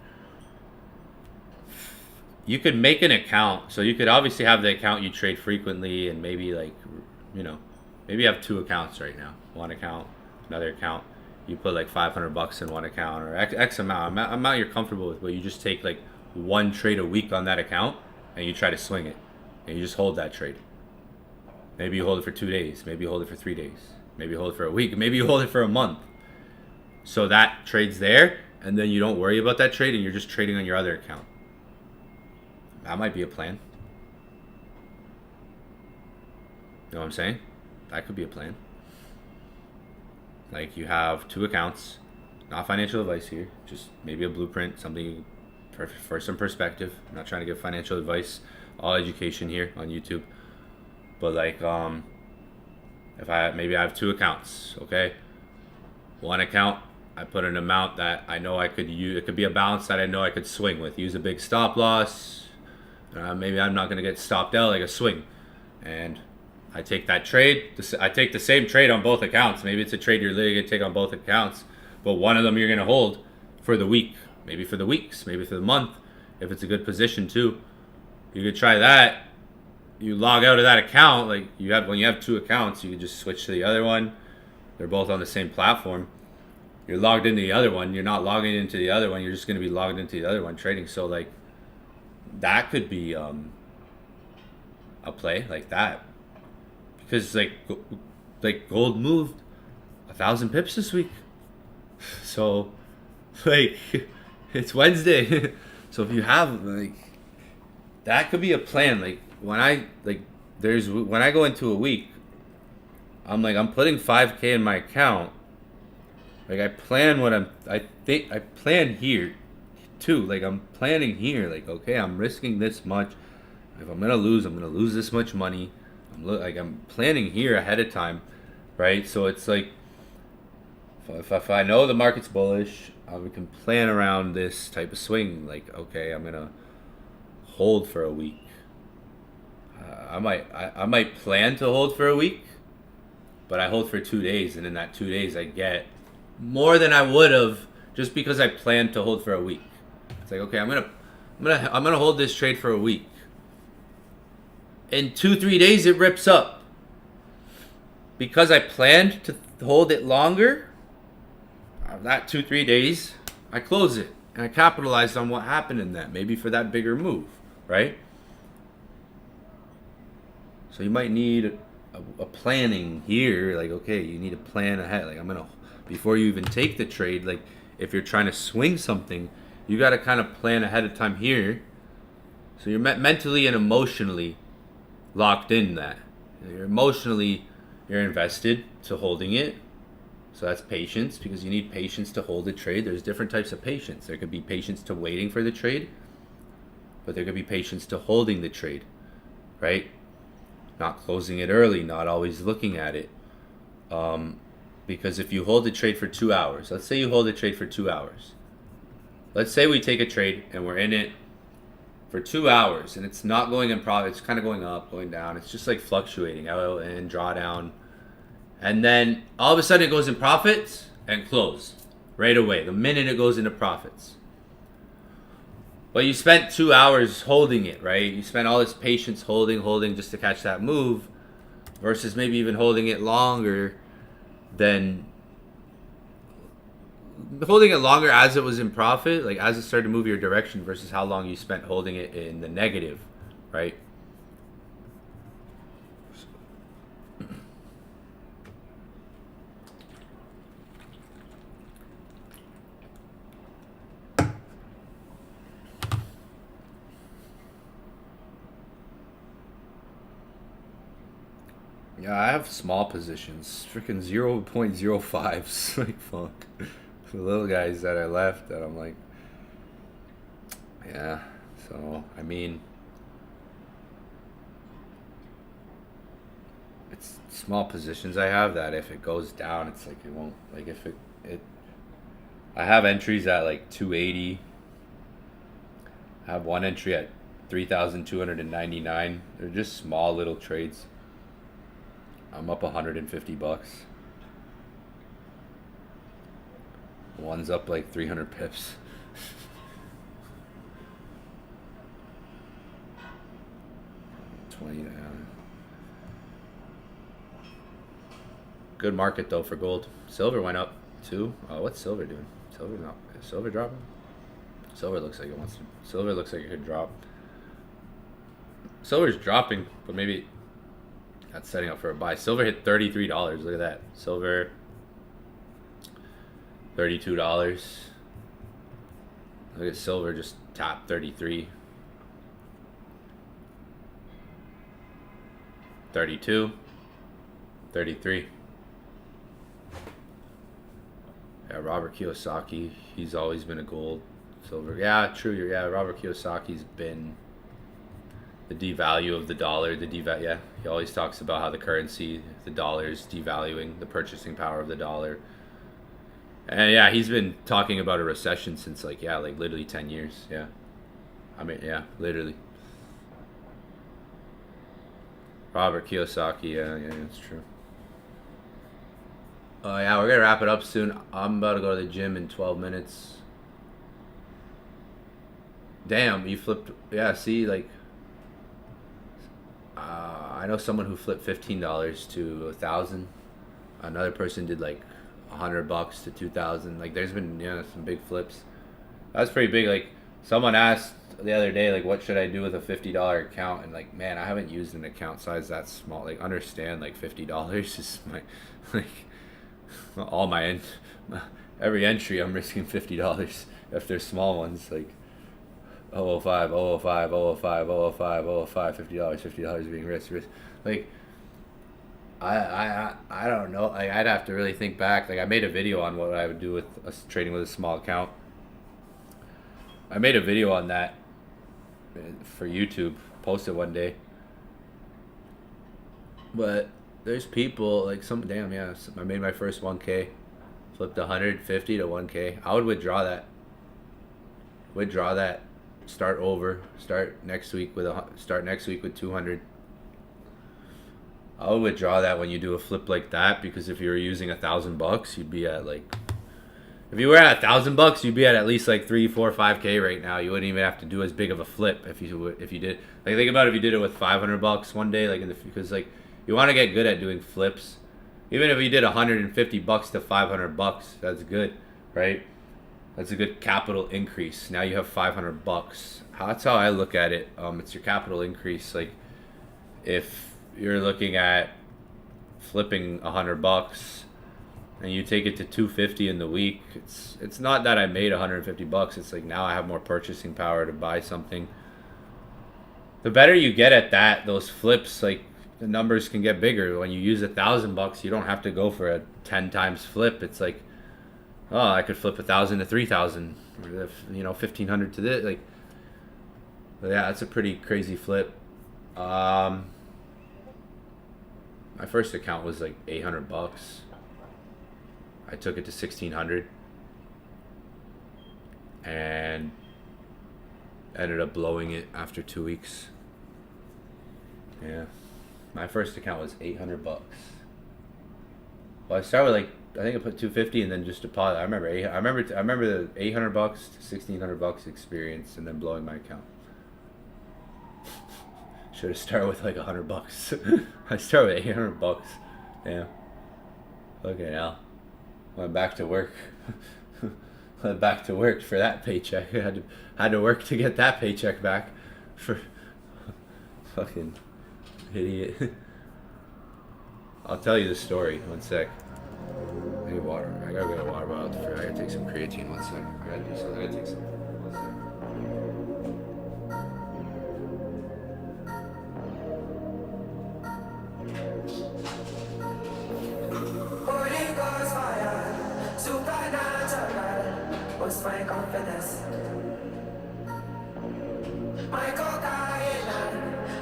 S4: You could make an account, so you could obviously have the account you trade frequently, and maybe like, you know, maybe you have two accounts right now. One account, another account. You put like $500 in one account, or X amount you're comfortable with, but you just take like one trade a week on that account and you try to swing it, and you just hold that trade. Maybe you hold it for 2 days, maybe you hold it for 3 days, maybe you hold it for a week, maybe you hold it for a month. So that trade's there, and then you don't worry about that trade, and you're just trading on your other account. That might be a plan. You know what I'm saying? That could be a plan. Like, you have two accounts. Not financial advice here, just maybe a blueprint, something for some perspective. I'm not trying to give financial advice, all education here on YouTube. But like, if maybe I have two accounts, okay? One account, I put an amount that I know I could use. It could be a balance that I know I could swing with. Use a big stop loss. Maybe I'm not gonna get stopped out like a swing, and I take that trade. I take the same trade on both accounts. Maybe it's a trade you're literally gonna take on both accounts, but one of them you're gonna hold for the week, maybe for the weeks, maybe for the month, if it's a good position too. You could try that. You log out of that account, like when you have two accounts, you can just switch to the other one. They're both on the same platform. You're logged into the other one. You're not logging into the other one. You're just gonna be logged into the other one trading. So like, that could be a play like that, because like gold moved 1,000 pips this week. So like, it's Wednesday. So if you have like, that could be a plan. Like when I go into a week, I'm putting 5K in my account. Like I plan I plan here too. Like I'm planning here. Like, okay, I'm risking this much. If I'm gonna lose this much money. I'm planning here ahead of time, right? So it's like, if I know the market's bullish, we can plan around this type of swing. Like, okay, I'm gonna hold for a week. I might plan to hold for a week, but I hold for 2 days, and in that 2 days I get more than I would have just because I planned to hold for a week. It's like, okay, I'm gonna hold this trade for a week. In 2-3 days it rips up. Because I planned to hold it longer, that 2-3 days, I close it. And I capitalized on what happened in that, maybe for that bigger move, right? So you might need a planning here. Like, okay, you need to plan ahead. Like, before you even take the trade, like if you're trying to swing something, you got to kind of plan ahead of time here. So you're mentally and emotionally locked in that. You're invested to holding it. So that's patience, because you need patience to hold a trade. There's different types of patience. There could be patience to waiting for the trade, but there could be patience to holding the trade, right? Not closing it early, not always looking at it. Because if you hold the trade for 2 hours, let's say you hold the trade for 2 hours. Let's say we take a trade and we're in it for 2 hours and it's not going in profit. It's kind of going up, going down. It's just like fluctuating out and drawdown. And then all of a sudden it goes in profits and close right away, the minute it goes into profits. But you spent 2 hours holding it, right? You spent all this patience holding just to catch that move, versus maybe even holding it longer than as it was in profit, like as it started to move your direction, versus how long you spent holding it in the negative, right? Yeah, I have small positions, freaking 0.05s, like fuck. The little guys that I left that I'm like, yeah. So I mean, it's small positions I have that if it goes down, it's like it won't. Like if it I have entries at like 280. I have one entry at 3,299. They're just small little trades. I'm up $150. One's up like 300 pips. $20 down. Good market though for gold. Silver went up too. What's silver doing? Silver's not. Is silver dropping? Silver looks like it wants to. Silver looks like it could drop. Silver's dropping, but maybe that's setting up for a buy. Silver hit $33. Look at that. Silver, $32. Look at silver just tapped 33. 32. 33. Yeah, Robert Kiyosaki, he's always been a gold, silver. Yeah, true. Yeah, Robert Kiyosaki's been the devalue of the dollar. Yeah, he always talks about how the currency, the dollar, is devaluing the purchasing power of the dollar. And yeah, he's been talking about a recession since like literally 10 years. Yeah, I mean, yeah, literally. Robert Kiyosaki, yeah, that's true. Yeah, we're gonna wrap it up soon. I'm about to go to the gym in 12 minutes. Damn, you flipped. Yeah, see, like, I know someone who flipped $15 to $1,000. Another person did like $100 to $2,000. Like, there's been some big flips. That's pretty big. Like, someone asked the other day, like, what should I do with a $50 account? And like, man, I haven't used an account size that small. Like, understand, like, $50 is my like. All every entry I'm risking $50 if they're small ones, like 005, 005, 005, 005, 005, $50 being risk. Like I don't know. Like, I'd have to really think back. Like, I made a video on what I would do with trading with a small account. I made a video on that for YouTube, posted one day. But there's people like I made my first 1K, flipped 150 to 1K. I would withdraw that. Start over. Start next week with 200. I would withdraw that when you do a flip like that, because if you were using $1,000, you'd be at like. If you were at $1,000, you'd be at least like 3, 4, 5K right now. You wouldn't even have to do as big of a flip if you did. Like, think about if you did it with $500 one day, like because like. You want to get good at doing flips. Even if you did $150 to $500, that's good, right? That's a good capital increase. Now you have $500. That's how I look at it. It's your capital increase. Like, if you're looking at flipping $100 and you take it to $250 in the week, it's not that I made $150. It's like, now I have more purchasing power to buy something. The better you get at that, those flips, like, the numbers can get bigger. When you use $1,000, you don't have to go for a 10 times flip. It's like, oh, I could flip 1,000 to 3,000, or 1,500 to this. Like, yeah, that's a pretty crazy flip. My first account was like $800. I took it to 1,600, and ended up blowing it after 2 weeks. Yeah. My first account was $800. Well, I started with I think I put $250 and then just deposit. I remember the $800 to $1,600 experience, and then blowing my account. Should have started with like $100. I started with $800. Yeah. Okay, now went back to work. Went back to work for that paycheck. I had to work to get that paycheck back. For fucking idiot. I'll tell you the story. One sec. I need water. I gotta get a water bottle. I gotta take some creatine. One sec. I gotta do something. I gotta take some. One sec.
S1: Holy Ghost fire, supernatural. What's my confidence? My cocaine,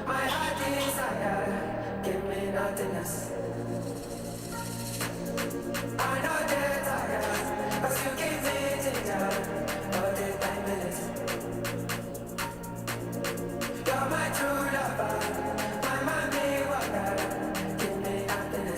S1: my heart desire. Give me nothingness. I know they're tired, 'cause you give me ginger. All the 5 minutes. You're my true lover, my mommy water. Give me happiness.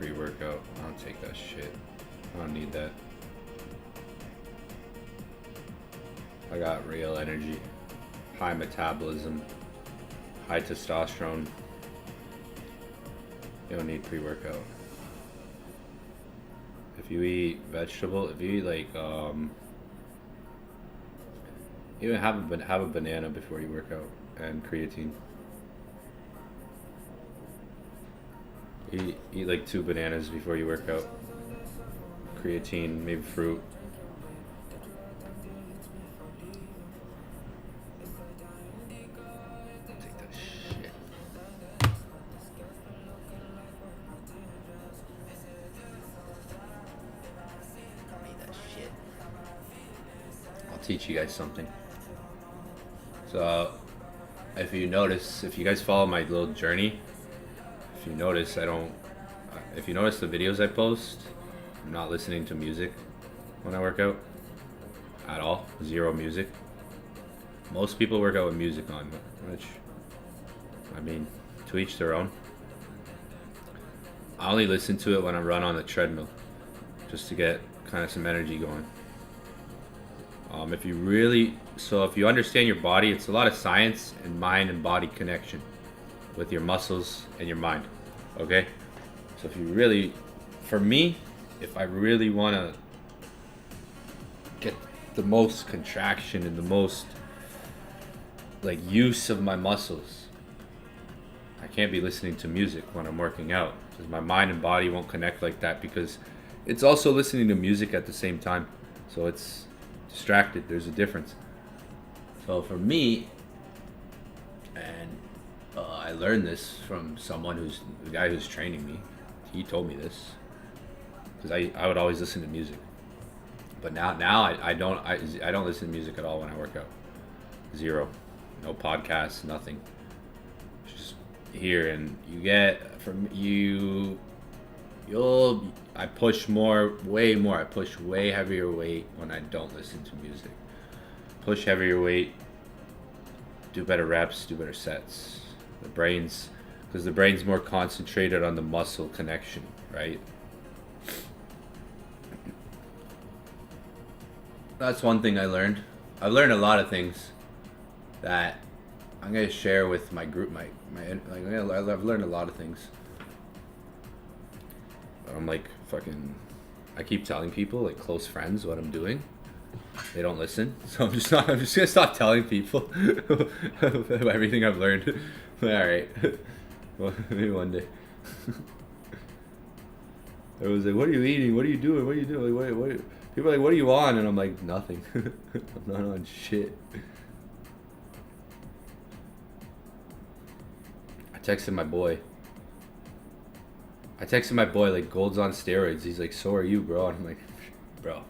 S4: pre-workout. I don't take that shit. I don't need that. I got real energy, high metabolism, high testosterone. You don't need pre-workout. If you eat vegetable, if you eat like even have a banana before you work out, and creatine. Eat like 2 bananas before you work out. Creatine, maybe fruit. Take that shit. I'll teach you guys something. So, if you notice, if you guys follow my little journey, if you notice, if you notice the videos I post, I'm not listening to music when I work out at all. Zero music. Most people work out with music on, which, I mean, to each their own. I only listen to it when I run on the treadmill, just to get kind of some energy going. If you understand your body, it's a lot of science and mind and body connection with your muscles and your mind. Okay? So for me, if I really want to get the most contraction and the most like use of my muscles, I can't be listening to music when I'm working out, because my mind and body won't connect like that, because it's also listening to music at the same time. So it's distracted. There's a difference. So for me, and I learned this from the guy who's training me. He told me this, because I would always listen to music, but now I don't listen to music at all when I work out. Zero, no podcasts, nothing. Just here, and you get from you. I push way more. I push way heavier weight when I don't listen to music. Push heavier weight. Do better reps. Do better sets. Because the brain's more concentrated on the muscle connection, right? That's one thing I learned. I've learned a lot of things that I'm gonna share with my group. I've learned a lot of things. But I'm like I keep telling people, like close friends, what I'm doing. They don't listen, so I'm just gonna stop telling people everything I've learned. All right, well, maybe one day. I was like, "What are you eating? What are you doing? What are you doing?" Like, what people are like, "What are you on?" And I'm like, "Nothing. I'm not on shit." I texted my boy like, "Gold's on steroids." He's like, "So are you, bro?" And I'm like, "Bro."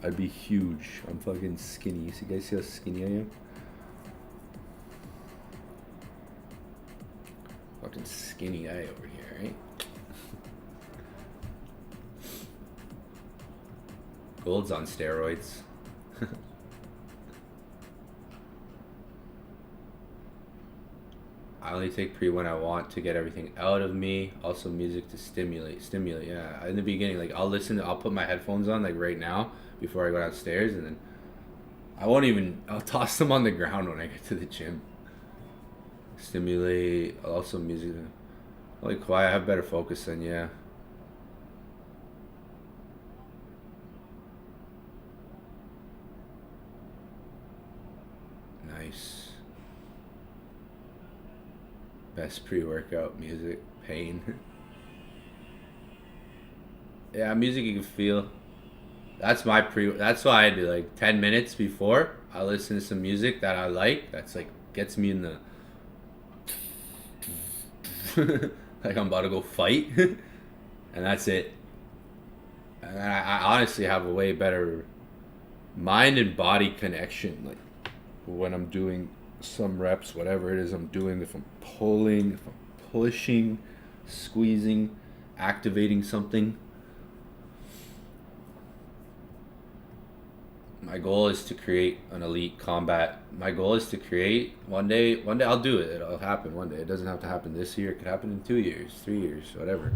S4: I'd be huge. I'm fucking skinny. You guys see how skinny I am? Fucking skinny guy over here, right? Gold's on steroids. I only take pre when I want to get everything out of me. Also music to stimulate. Yeah, in the beginning, like I'll put my headphones on like right now before I go downstairs, and then I'll toss them on the ground when I get to the gym. Stimulate. Also music. Like quiet. I have better focus then, yeah. Nice. Best pre-workout music. Pain. Yeah, music you can feel. That's why I do like 10 minutes before. I listen to some music that I like. That's like gets me in the like I'm about to go fight. And that's it. And I honestly have a way better mind and body connection, like when I'm doing some reps, whatever it is I'm doing, if I'm pulling, if I'm pushing, squeezing, activating something. My goal is to create an elite combat. My goal is to create one day I'll do it. It'll happen one day. It doesn't have to happen this year. It could happen in 2 years, 3 years, whatever.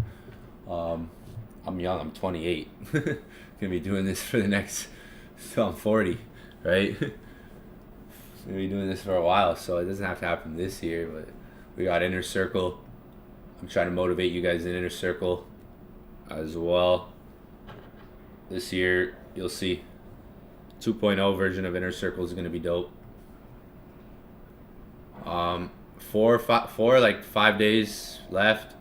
S4: I'm young. I'm 28. Gonna be doing this for the next till I'm 40, right? Gonna be doing this for a while, so it doesn't have to happen this year. But we got Inner Circle. I'm trying to motivate you guys in Inner Circle as well. This year, you'll see. 2.0 version of Inner Circle is gonna be dope. 5 days left.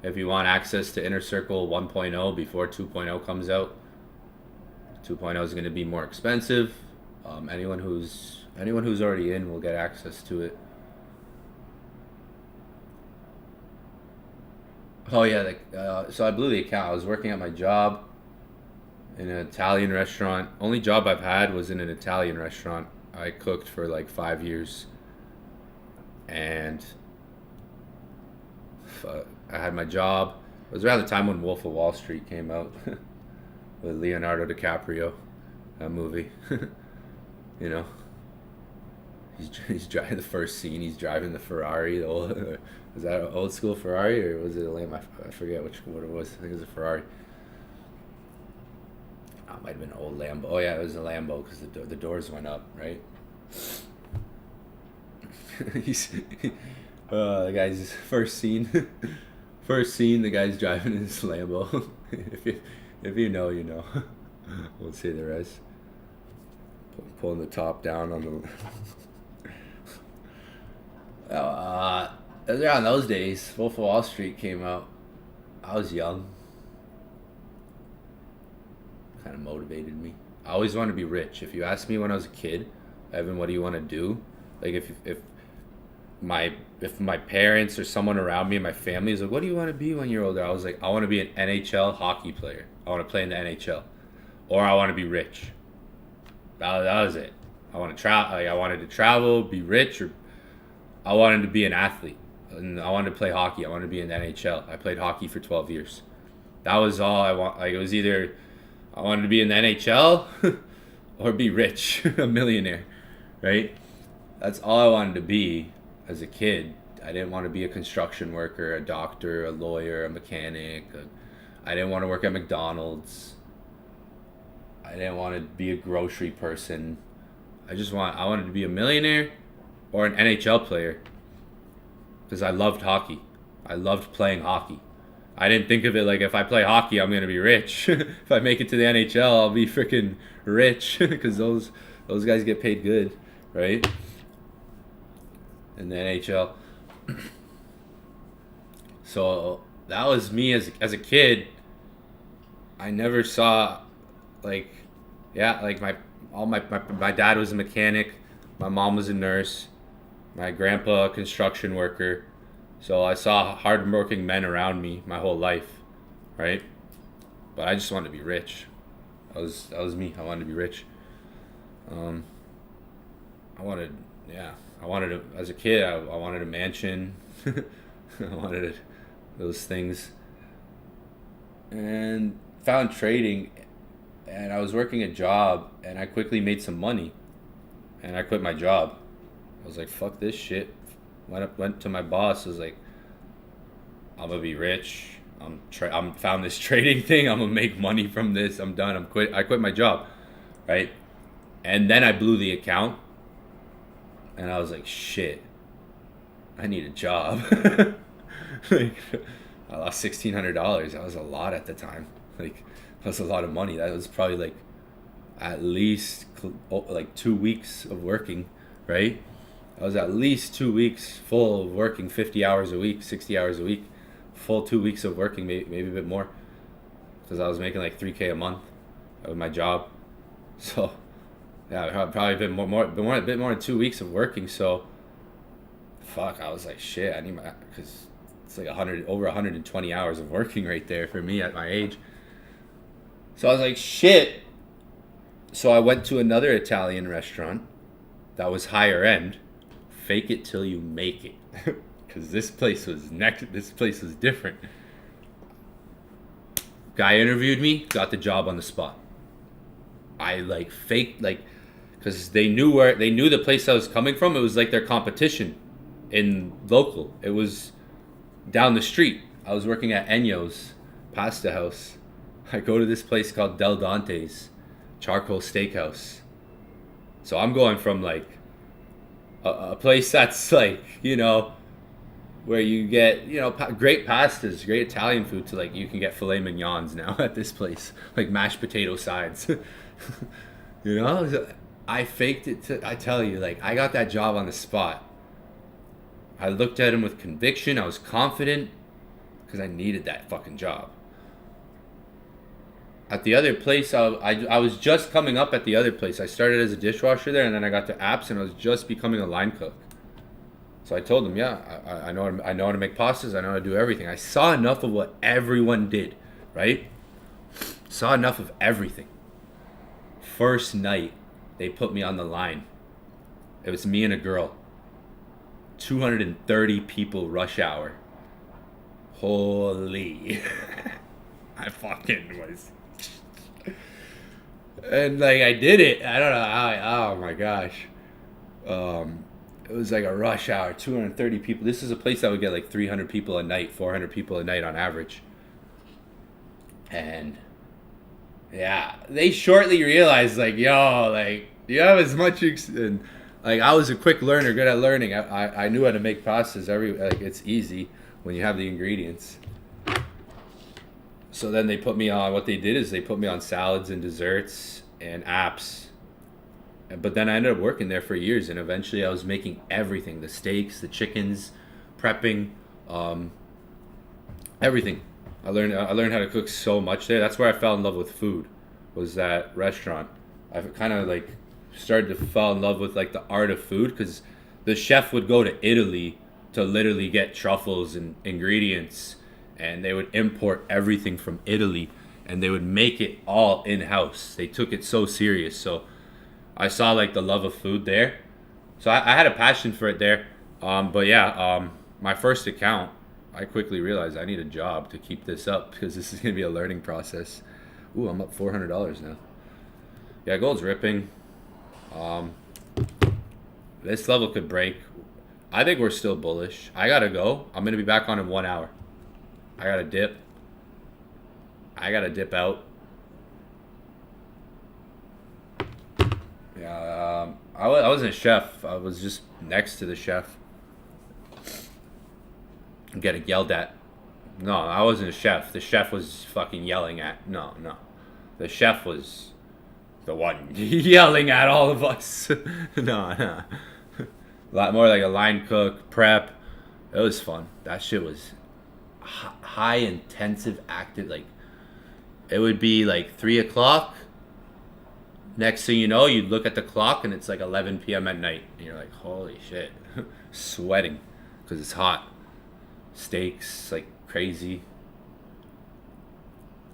S4: If you want access to Inner Circle 1.0 before 2.0 comes out. 2.0 is gonna be more expensive. Anyone who's already in will get access to it. Oh yeah, so I blew the account. I was working at my job in an Italian restaurant. Only job I've had was in an Italian restaurant. I cooked for like 5 years, and I had my job. It was around the time when Wolf of Wall Street came out with Leonardo DiCaprio, that movie. You know, he's driving the first scene. He's driving the Ferrari. The old, was that an old school Ferrari or was it a Lambo? I forget what it was. I think it was a Ferrari. Oh, it might have been an old Lambo. Oh yeah, it was a Lambo because the doors went up, right? The guy's first scene. First scene, the guy's driving his Lambo. if you know, you know. Won't say the rest. Pulling the top down on the. It was around those days. Wolf of Wall Street came out. I was young. Kind of motivated me. I always wanted to be rich. If you asked me when I was a kid, Evan, what do you want to do? Like if my parents or someone around me in my family is like, what do you want to be when you're older? I was like, I want to be an NHL hockey player. I want to play in the NHL, or I want to be rich. That was it. I want to travel. Like, I wanted to travel, be rich, or I wanted to be an athlete. And I wanted to play hockey. I wanted to be in the NHL. I played hockey for 12 years. That was all I want. Like, it was either I wanted to be in the NHL or be rich, a millionaire, right? That's all I wanted to be as a kid. I didn't want to be a construction worker, a doctor, a lawyer, a mechanic. I didn't want to work at McDonald's. I didn't want to be a grocery person. I wanted to be a millionaire or an NHL player because I loved hockey. I loved playing hockey. I didn't think of it like if I play hockey, I'm going to be rich. If I make it to the NHL, I'll be freaking rich because those guys get paid good, right? In the NHL. So that was me as a kid. I never saw my dad was a mechanic, my mom was a nurse, my grandpa a construction worker. So I saw hardworking men around me my whole life, right? But I just wanted to be rich. That was me. I wanted to be rich. As a kid, I wanted a mansion. I wanted those things. And found trading, and I was working a job, and I quickly made some money, and I quit my job. I was like, fuck this shit. Went to my boss. I was like, I'm gonna be rich. I'm found this trading thing. I'm gonna make money from this. I'm done. I quit my job, right? And then I blew the account, and I was like, shit, I need a job. Like, I lost $1,600. That was a lot at the time. Like, that was a lot of money. That was probably like at least like 2 weeks of working, right? I was at least 2 weeks full of working 50 hours a week, 60 hours a week, full 2 weeks of working, maybe a bit more, because I was making like $3K a month with my job. So yeah, probably a bit more than 2 weeks of working. So fuck, I was like, shit, I need because it's like over 120 hours of working right there for me at my age. So I was like, shit. So I went to another Italian restaurant that was higher end. Fake it till you make it, because this place was different. Guy interviewed me, got the job on the spot. I because they knew the place I was coming from. It was like their competition in local. It was down the street. I was working at Enyo's Pasta House. I go to this place called Del Dante's Charcoal Steakhouse. So I'm going from like a place that's like, you know, where you get, you know, great pastas, great Italian food, to like you can get filet mignons now at this place, like mashed potato sides. You know, I faked it. I tell you, like, I got that job on the spot. I looked at him with conviction. I was confident because I needed that fucking job. At the other place, I was just coming up at the other place. I started as a dishwasher there, and then I got to apps, and I was just becoming a line cook. So I told them, yeah, I know how to make pastas. I know how to do everything. I saw enough of what everyone did, right? Saw enough of everything. First night, they put me on the line. It was me and a girl. 230 people rush hour. Holy. I fucking was. And like I did it. I don't know how. Oh my gosh. It was like a rush hour. 230 people. This is a place that would get like 300 people a night, 400 people a night on average. And yeah, they shortly realized, like, yo, like, you have as much and like, I was a quick learner, good at learning. I knew how to make pastas. Like, it's easy when you have the ingredients. So then they put me on, what they did is they put me on salads and desserts and apps. But then I ended up working there for years, and eventually I was making everything: the steaks, the chickens, prepping, everything. I learned how to cook so much there. That's where I fell in love with food, was that restaurant. I kind of like started to fall in love with like the art of food, because the chef would go to Italy to literally get truffles and ingredients, and they would import everything from Italy, and they would make it all in-house. They took it so serious. So I saw like the love of food there. So I had a passion for it there. But yeah, my first account, I quickly realized I need a job to keep this up, because this is going to be a learning process. Ooh, I'm up $400 now. Yeah, gold's ripping. This level could break. I think we're still bullish. I got to go. I'm going to be back on in 1 hour. I got to dip. I got to dip out. Yeah, I wasn't a chef. I was just next to the chef. I'm getting yelled at. No, I wasn't a chef. The chef was fucking yelling at. No. The chef was the one yelling at all of us. No. A lot more like a line cook, prep. It was fun. That shit was high intensive, active. Like, it would be like 3 o'clock. Next thing you know, you'd look at the clock and it's like 11 p.m. at night. And you're like, holy shit. Sweating because it's hot. Steaks, like crazy.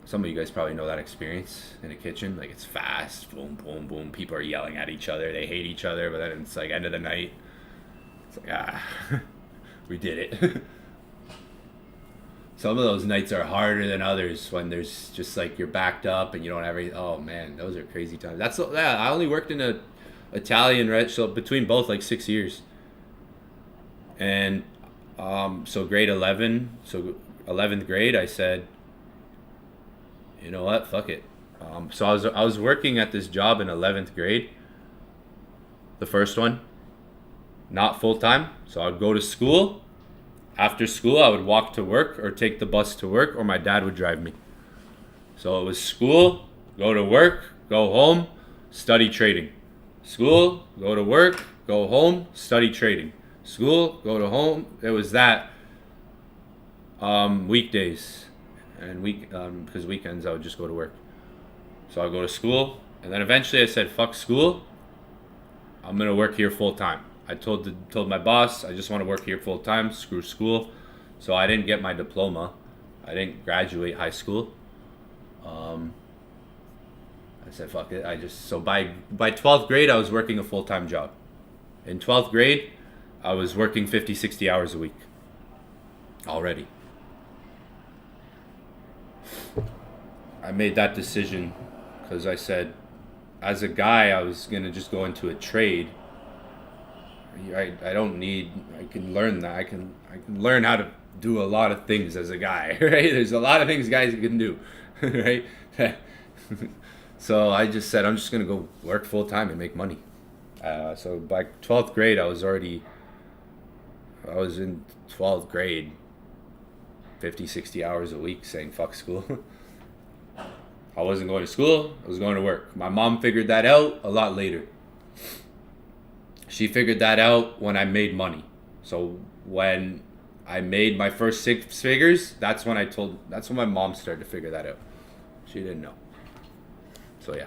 S4: Some of you guys probably know that experience in a kitchen. Like, it's fast. Boom, boom, boom. People are yelling at each other. They hate each other. But then it's like end of the night. It's like, we did it. Some of those nights are harder than others when there's just like you're backed up and you don't have any. Oh man, those are crazy times. I only worked in a Italian restaurant, so between both like 6 years. And so grade 11, so 11th grade, I said, you know what, fuck it. So I was working at this job in 11th grade, the first one, not full time. So I'd go to school. After school, I would walk to work or take the bus to work, or my dad would drive me. So it was school, go to work, go home, study trading. School, go to work, go home, study trading. School, go to home. It was that weekdays, and because weekends I would just go to work. So I'd go to school, and then eventually I said, fuck school, I'm gonna work here full time. I told my boss, I just want to work here full time, screw school. So I didn't get my diploma. I didn't graduate high school. I said, fuck it. So by 12th grade, I was working a full-time job. In 12th grade, I was working 50, 60 hours a week already. I made that decision because I said, as a guy, I was gonna just go into a trade. I don't need. I can learn that. I can learn how to do a lot of things as a guy. Right? There's a lot of things guys can do. Right? So I just said I'm just gonna go work full time and make money. So by 12th grade, I was in 12th grade, 50, 60 hours a week saying fuck school. I wasn't going to school, I was going to work. My mom figured that out a lot later. She figured that out when I made money. So when I made my first 6 figures, that's when my mom started to figure that out. She didn't know. So yeah.